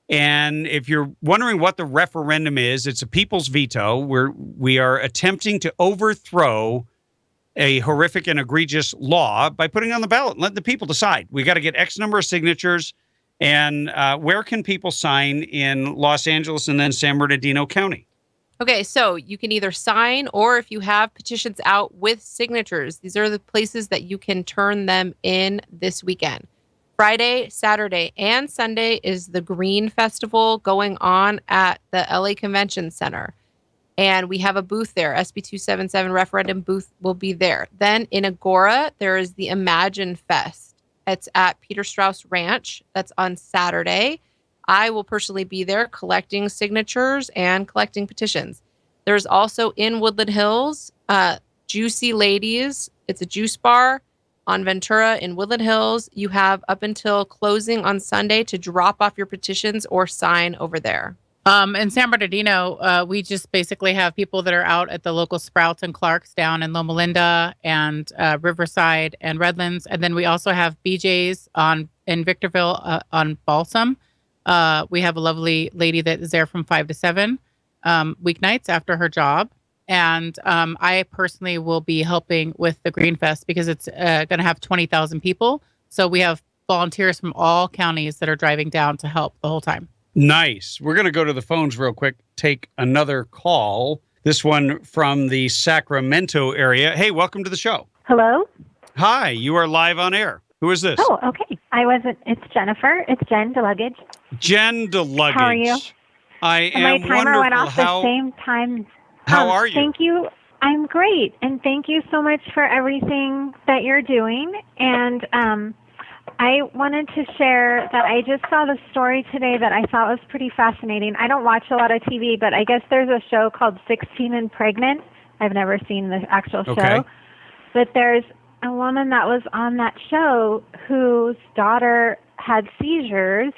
And if you're wondering what the referendum is, it's a people's veto. We are attempting to overthrow a horrific and egregious law by putting it on the ballot and letting the people decide. We got to get X number of signatures. And where can people sign in Los Angeles and then San Bernardino County? Okay, so you can either sign, or if you have petitions out with signatures, these are the places that you can turn them in this weekend. Friday, Saturday, and Sunday is the Green Festival going on at the LA Convention Center. And we have a booth there. SB 277 referendum booth will be there. Then in Agora, there is the Imagine Fest. It's at Peter Strauss Ranch. That's on Saturday. I will personally be there collecting signatures and collecting petitions. There's also in Woodland Hills, Juicy Ladies. It's a juice bar on Ventura in Woodland Hills. You have up until closing on Sunday to drop off your petitions or sign over there. In San Bernardino, we just basically have people that are out at the local Sprouts and Clark's down in Loma Linda and Riverside and Redlands. And then we also have BJ's in Victorville on Balsam. We have a lovely lady that is there from 5 to 7 weeknights after her job. And I personally will be helping with the Green Fest because it's going to have 20,000 people. So we have volunteers from all counties that are driving down to help the whole time. Nice. We're going to go to the phones real quick, take another call. This one from the Sacramento area. Hey, welcome to the show. Hello? Hi, you are live on air. Who is this? Oh, okay. It's Jennifer. It's Jen DeLuggage. Jen DeLuggage. How are you? I My am timer went wonderful. off the same time. How are you? Thank you. I'm great, and thank you so much for everything that you're doing. And I wanted to share that I just saw the story today that I thought was pretty fascinating. I don't watch a lot of TV, but I guess there's a show called 16 and Pregnant. I've never seen the actual show. Okay. But there's a woman that was on that show whose daughter had seizures,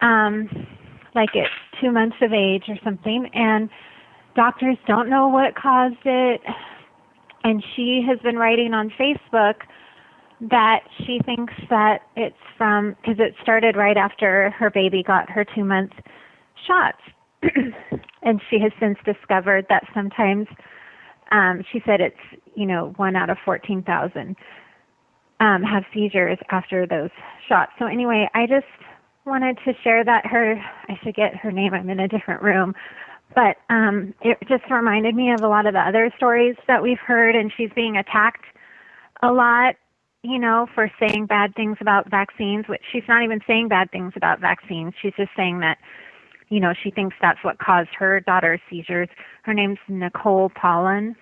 like at 2 months of age or something, and doctors don't know what caused it. And she has been writing on Facebook that she thinks that it's from, because it started right after her baby got her 2-month shots. And she has since discovered that sometimes, she said it's, 1 out of 14,000 have seizures after those shots. So anyway, I just wanted to share that I forget her name, I'm in a different room, but it just reminded me of a lot of the other stories that we've heard, and she's being attacked a lot, for saying bad things about vaccines, which she's not even saying bad things about vaccines. She's just saying that, she thinks that's what caused her daughter's seizures. Her name's Nicole Pollan.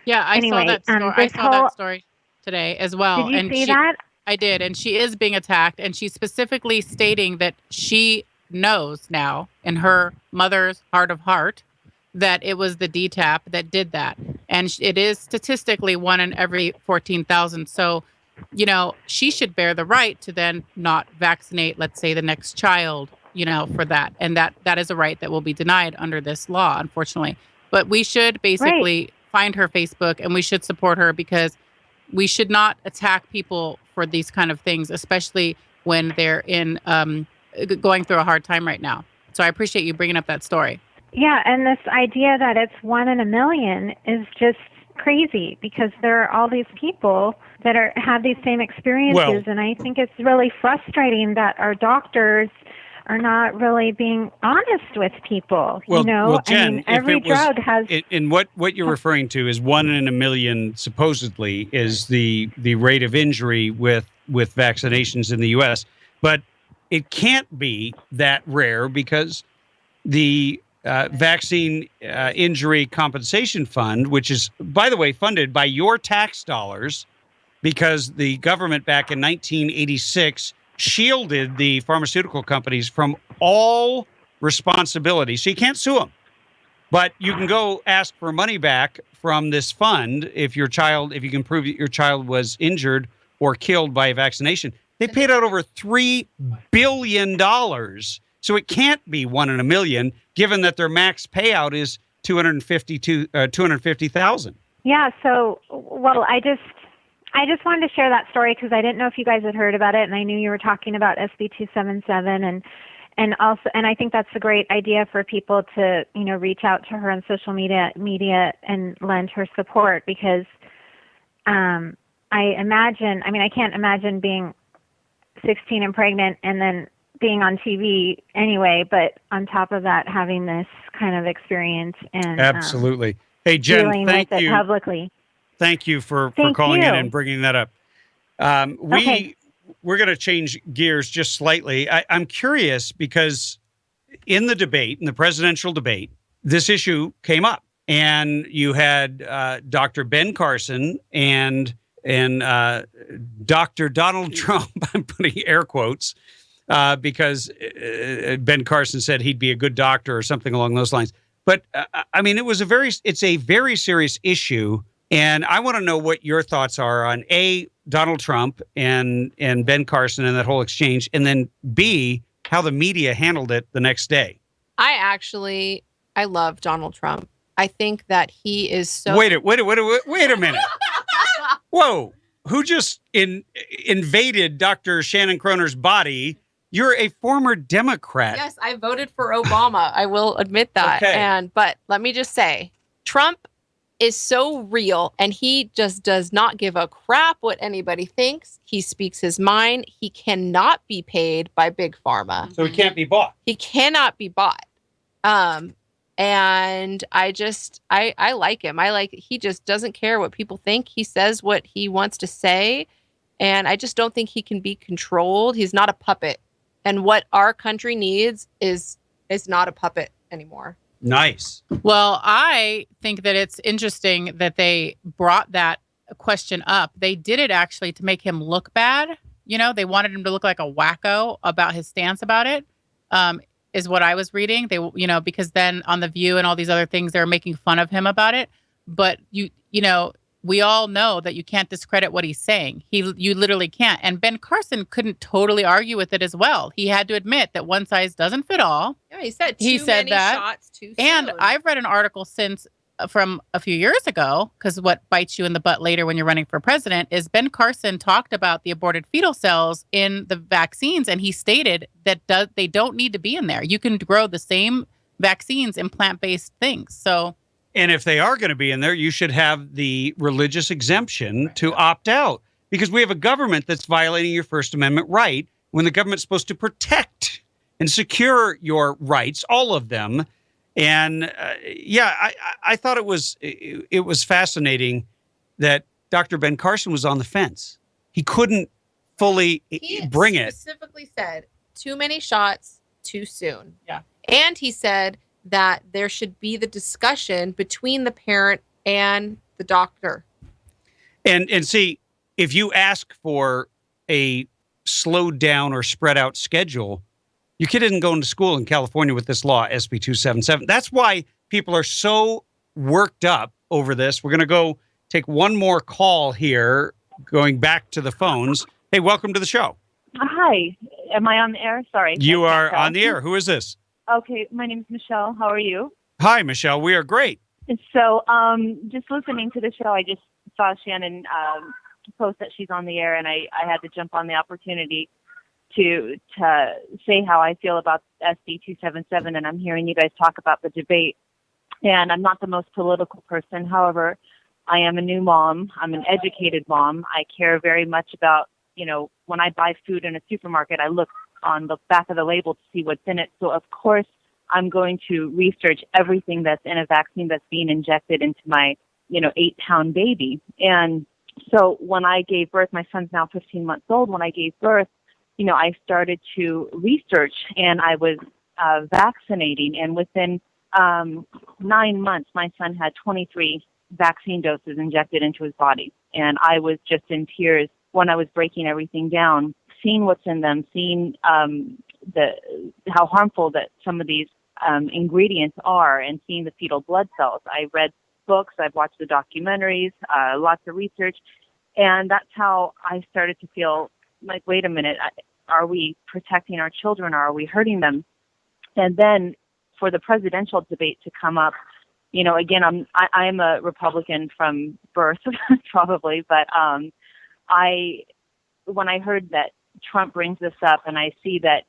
Yeah, I saw that story. I saw that story today as well. Did you see that? I did, and she is being attacked, and she's specifically stating that she knows now in her mother's heart of heart that it was the DTaP that did that, and it is statistically 1 in every 14,000. So, she should bear the right to then not vaccinate, let's say, the next child, for that, and that is a right that will be denied under this law, unfortunately. But we should basically find her Facebook, and we should support her, because we should not attack people for these kind of things, especially when they're in going through a hard time right now. So I appreciate you bringing up that story. Yeah, and this idea that it's 1 in a million is just crazy, because there are all these people that have these same experiences, and I think it's really frustrating that our doctors are not really being honest with people. Well, Jen, every drug has. And what you're referring to is 1 in a million, supposedly, is the rate of injury with vaccinations in the U.S. But it can't be that rare, because the Vaccine Injury Compensation Fund, which is, by the way, funded by your tax dollars, because the government back in 1986 shielded the pharmaceutical companies from all responsibility. So you can't sue them, but you can go ask for money back from this fund if you can prove that your child was injured or killed by a vaccination. They paid out over $3 billion. So it can't be 1 in a million, given that their max payout is $250,000. Yeah. So, I just wanted to share that story because I didn't know if you guys had heard about it, and I knew you were talking about SB 277, and I think that's a great idea for people to reach out to her on social media and lend her support, because I can't imagine being 16 and pregnant and then being on TV anyway, but on top of that, having this kind of experience and absolutely. Hey, Jen, dealing thank with you. It publicly. Thank you for Thank calling you. in and bringing that up. We're going to change gears just slightly. I'm curious, because in the presidential debate, this issue came up, and you had Dr. Ben Carson and Dr. Donald Trump. I'm putting air quotes because Ben Carson said he'd be a good doctor or something along those lines. But it's a very serious issue. And I want to know what your thoughts are on A, Donald Trump and Ben Carson and that whole exchange, and then B, how the media handled it the next day. I love Donald Trump. I think that he is so. Wait a minute. Whoa. Who just invaded Dr. Shannon Croner's body? You're a former Democrat. Yes, I voted for Obama. I will admit that. Okay. But let me just say, Trump is so real, and he just does not give a crap what anybody thinks. He speaks his mind. He cannot be paid by Big Pharma. So he can't be bought. He cannot be bought. And I like him. He just doesn't care what people think. He says what he wants to say. And I just don't think he can be controlled. He's not a puppet. And what our country needs is not a puppet anymore. Nice. Well, I think that it's interesting that they brought that question up. They did it actually to make him look bad. You know, they wanted him to look like a wacko about his stance about it. Is what I was reading. They, you know, because then on The View and all these other things, they were making fun of him about it. But you know, we all know that you can't discredit what he's saying. You literally can't. And Ben Carson couldn't totally argue with it as well. He had to admit that one size doesn't fit all. Yeah, he said He too said many that. shots too soon. And I've read an article since from a few years ago, because what bites you in the butt later when you're running for president is Ben Carson talked about the aborted fetal cells in the vaccines, and he stated that they don't need to be in there. You can grow the same vaccines in plant-based things. So, and if they are going to be in there, you should have the religious exemption to opt out, because we have a government that's violating your First Amendment right when the government's supposed to protect and secure your rights, all of them. And I thought it was fascinating that Dr. Ben Carson was on the fence. He couldn't fully bring it. He specifically said too many shots too soon. Yeah. And he said that there should be the discussion between the parent and the doctor. And see, if you ask for a slowed down or spread out schedule, your kid isn't going to school in California with this law, SB 277. That's why people are so worked up over this. We're going to go take one more call here, going back to the phones. Hey, welcome to the show. Hi. Am I on the air? Sorry. You are on the air. Who is this? Okay. My name is Michelle. How are you? Hi, Michelle. We are great. So, just listening to the show, I just saw Shannon post that she's on the air, and I had to jump on the opportunity to say how I feel about SB 277, and I'm hearing you guys talk about the debate. And I'm not the most political person. However, I am a new mom. I'm an educated mom. I care very much about, you know, when I buy food in a supermarket, I look on the back of the label to see what's in it. So, of course, I'm going to research everything that's in a vaccine that's being injected into my, 8-pound baby. And so when I gave birth, my son's now 15 months old. When I gave birth, I started to research, and I was vaccinating. And within 9 months, my son had 23 vaccine doses injected into his body. And I was just in tears when I was breaking everything down, seeing what's in them, seeing how harmful that some of these ingredients are, and seeing the fetal blood cells. I read books, I've watched the documentaries, lots of research, and that's how I started to feel like, wait a minute, are we protecting our children, or are we hurting them? And then for the presidential debate to come up, again, I'm a Republican from birth, probably, but when I heard that Trump brings this up, and I see that,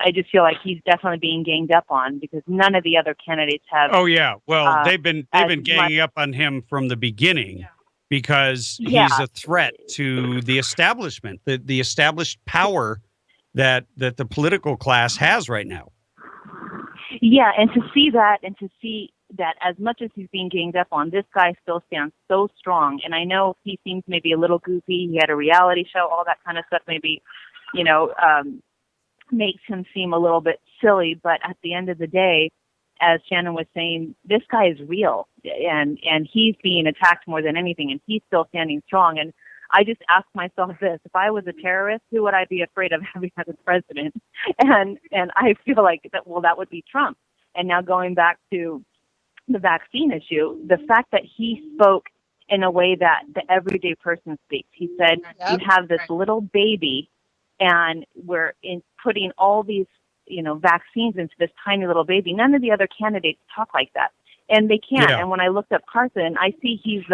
I just feel like he's definitely being ganged up on, because none of the other candidates have. Oh yeah, well they've been ganging up on him from the beginning. Because he's a threat to the establishment, the established power that the political class has right now. Yeah, and to see that as much as he's being ganged up on, this guy still stands so strong. And I know he seems maybe a little goofy. He had a reality show, all that kind of stuff maybe, makes him seem a little bit silly. But at the end of the day, as Shannon was saying, this guy is real, and he's being attacked more than anything, and he's still standing strong. And I just ask myself this: if I was a terrorist, who would I be afraid of having as president? And I feel like that would be Trump. And now going back to the vaccine issue, the fact that he spoke in a way that the everyday person speaks. He said, "You have this little baby, and we're putting all these vaccines into this tiny little baby." None of the other candidates talk like that, and they can't. Yeah. And when I looked up Carson, I see he's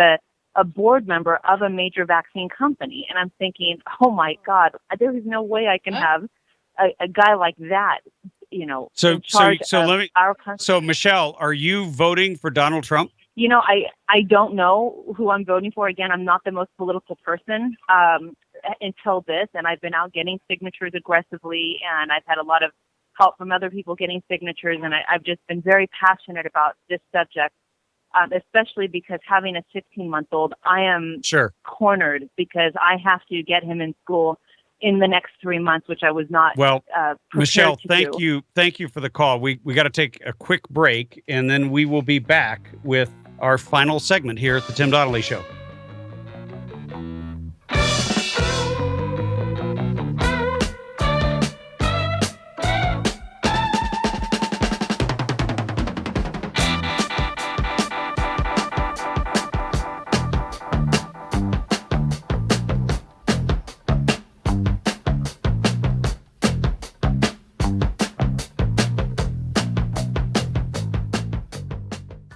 a board member of a major vaccine company, and I'm thinking, oh my God, there is no way I can have a guy like that, So Michelle, are you voting for Donald Trump? I don't know who I'm voting for. Again, I'm not the most political person until this, and I've been out getting signatures aggressively, and I've had a lot of help from other people getting signatures, and I've just been very passionate about this subject especially because having a 16-month-old, I am cornered because I have to get him in school in the next 3 months, which I was not Michelle, prepared to do. thank you for the call. We got to take a quick break, and then we will be back with our final segment here at the Tim Donnelly Show.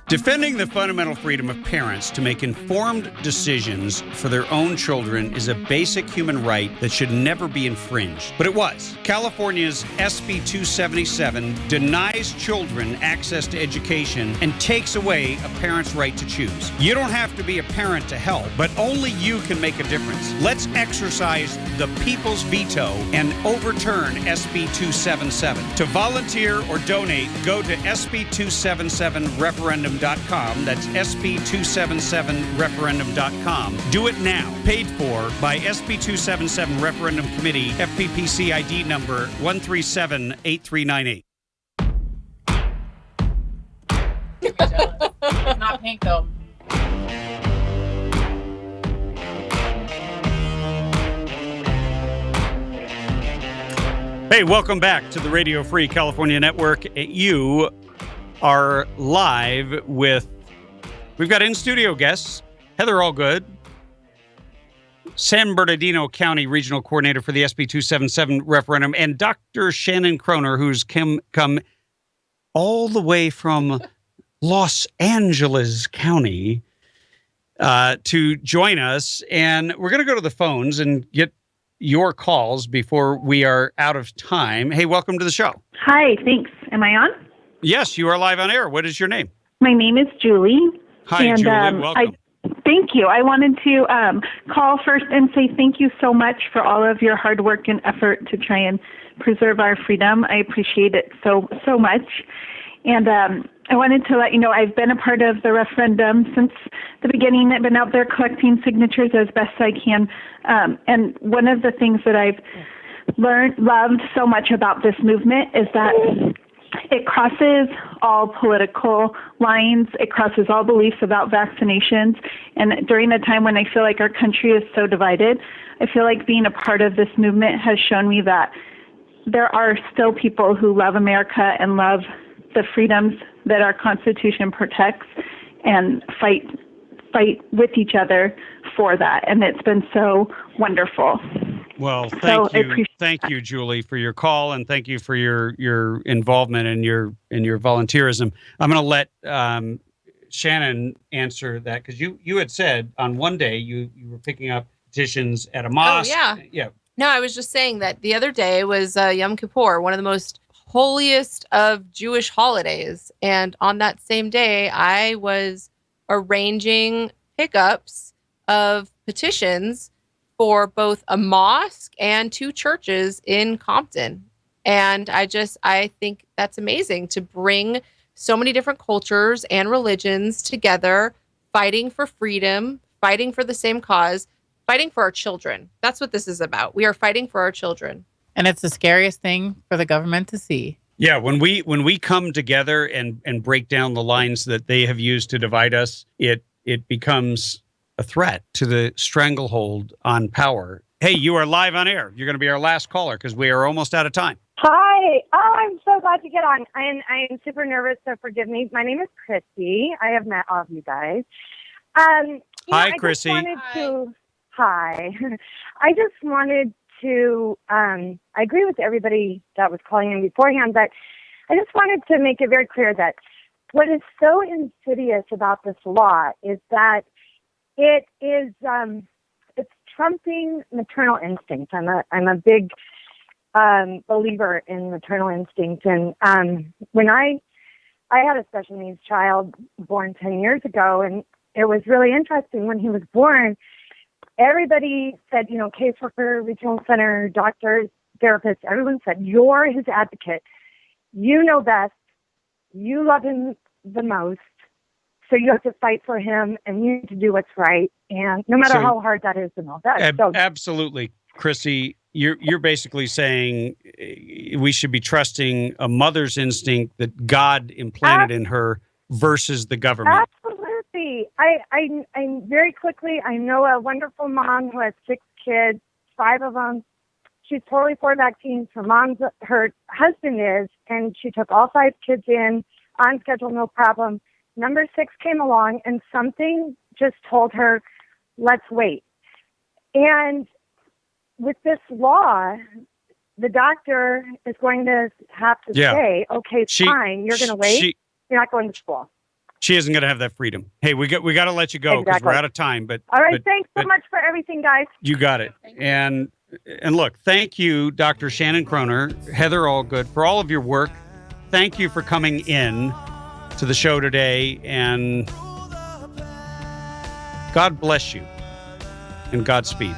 Defending the fundamental freedom of parents to make informed decisions for their own children is a basic human right that should never be infringed. But it was. California's SB 277 denies children access to education and takes away a parent's right to choose. You don't have to be a parent to help, but only you can make a difference. Let's exercise the people's veto and overturn SB 277. To volunteer or donate, go to SB277referendum.com. That's SB277referendum.com. Do it now. Paid for by SB 277 Referendum Committee, FPPC ID number 1378398. It's not pink though. Hey, welcome back to the Radio Free California Network. You are live with, we've got in-studio guests, Heather Allgood, San Bernardino County Regional Coordinator for the SB 277 referendum, and Dr. Shannon Kroner, who's come all the way from Los Angeles County to join us. And we're going to go to the phones and get your calls before we are out of time. Hey, welcome to the show. Hi, thanks. Am I on? Yes, you are live on air. What is your name? My name is Julie. Hi, Julie. Welcome. Thank you. I wanted to call first and say thank you so much for all of your hard work and effort to try and preserve our freedom. I appreciate it so much. And I wanted to let you know I've been a part of the referendum since the beginning. I've been out there collecting signatures as best I can. And one of the things that I've loved so much about this movement is that it crosses all political lines. It crosses all beliefs about vaccinations. And during a time when I feel like our country is so divided, I feel like being a part of this movement has shown me that there are still people who love America and love the freedoms that our Constitution protects and fight with each other for that. And it's been so wonderful. Well, thank you, Julie, for your call, and thank you for your involvement and your volunteerism. I'm going to let Shannon answer that, because you had said on one day you were picking up petitions at a mosque. Oh, yeah. Yeah. No, I was just saying that the other day was Yom Kippur, one of the most holiest of Jewish holidays. And on that same day, I was arranging pickups of petitions for both a mosque and 2 churches in Compton. And I think that's amazing to bring so many different cultures and religions together, fighting for freedom, fighting for the same cause, fighting for our children. That's what this is about. We are fighting for our children. And it's the scariest thing for the government to see. Yeah, when we come together and break down the lines that they have used to divide us, it becomes a threat to the stranglehold on power. Hey, you are live on air. You're going to be our last caller because we are almost out of time. Hi. Oh, I'm so glad to get on. I'm super nervous, so forgive me. My name is Christy. I have met all of you guys. Hi, Chrissy. Hi. I just wanted to, I agree with everybody that was calling in beforehand, but I just wanted to make it very clear that what is so insidious about this law is that it is, it's trumping maternal instinct. I'm a big believer in maternal instinct. And when I had a special needs child born 10 years ago, and it was really interesting when he was born, everybody said, caseworker, regional center, doctors, therapists, everyone said, you're his advocate. You know best. You love him the most. So you have to fight for him, and you need to do what's right, and no matter So- how hard that is and all that. So Absolutely, Chrissy. You're basically saying we should be trusting a mother's instinct that God implanted in her versus the government. absolutely. I very quickly, I know a wonderful mom who has 6 kids, 5 of them. She's totally for vaccines. Her husband is, and she took all 5 kids in on schedule, no problem. Number 6 came along, and something just told her, let's wait. And with this law, the doctor is going to have to Yeah. say, okay, fine, you're going to wait. You're not going to school. She isn't going to have that freedom. Hey, we got to let you go because Exactly. we're out of time. But All right, but- thanks so but much for everything, guys. You got it. And look, thank you, Dr. Shannon Kroner, Heather Allgood, for all of your work. Thank you for coming in to the show today, and God bless you and Godspeed.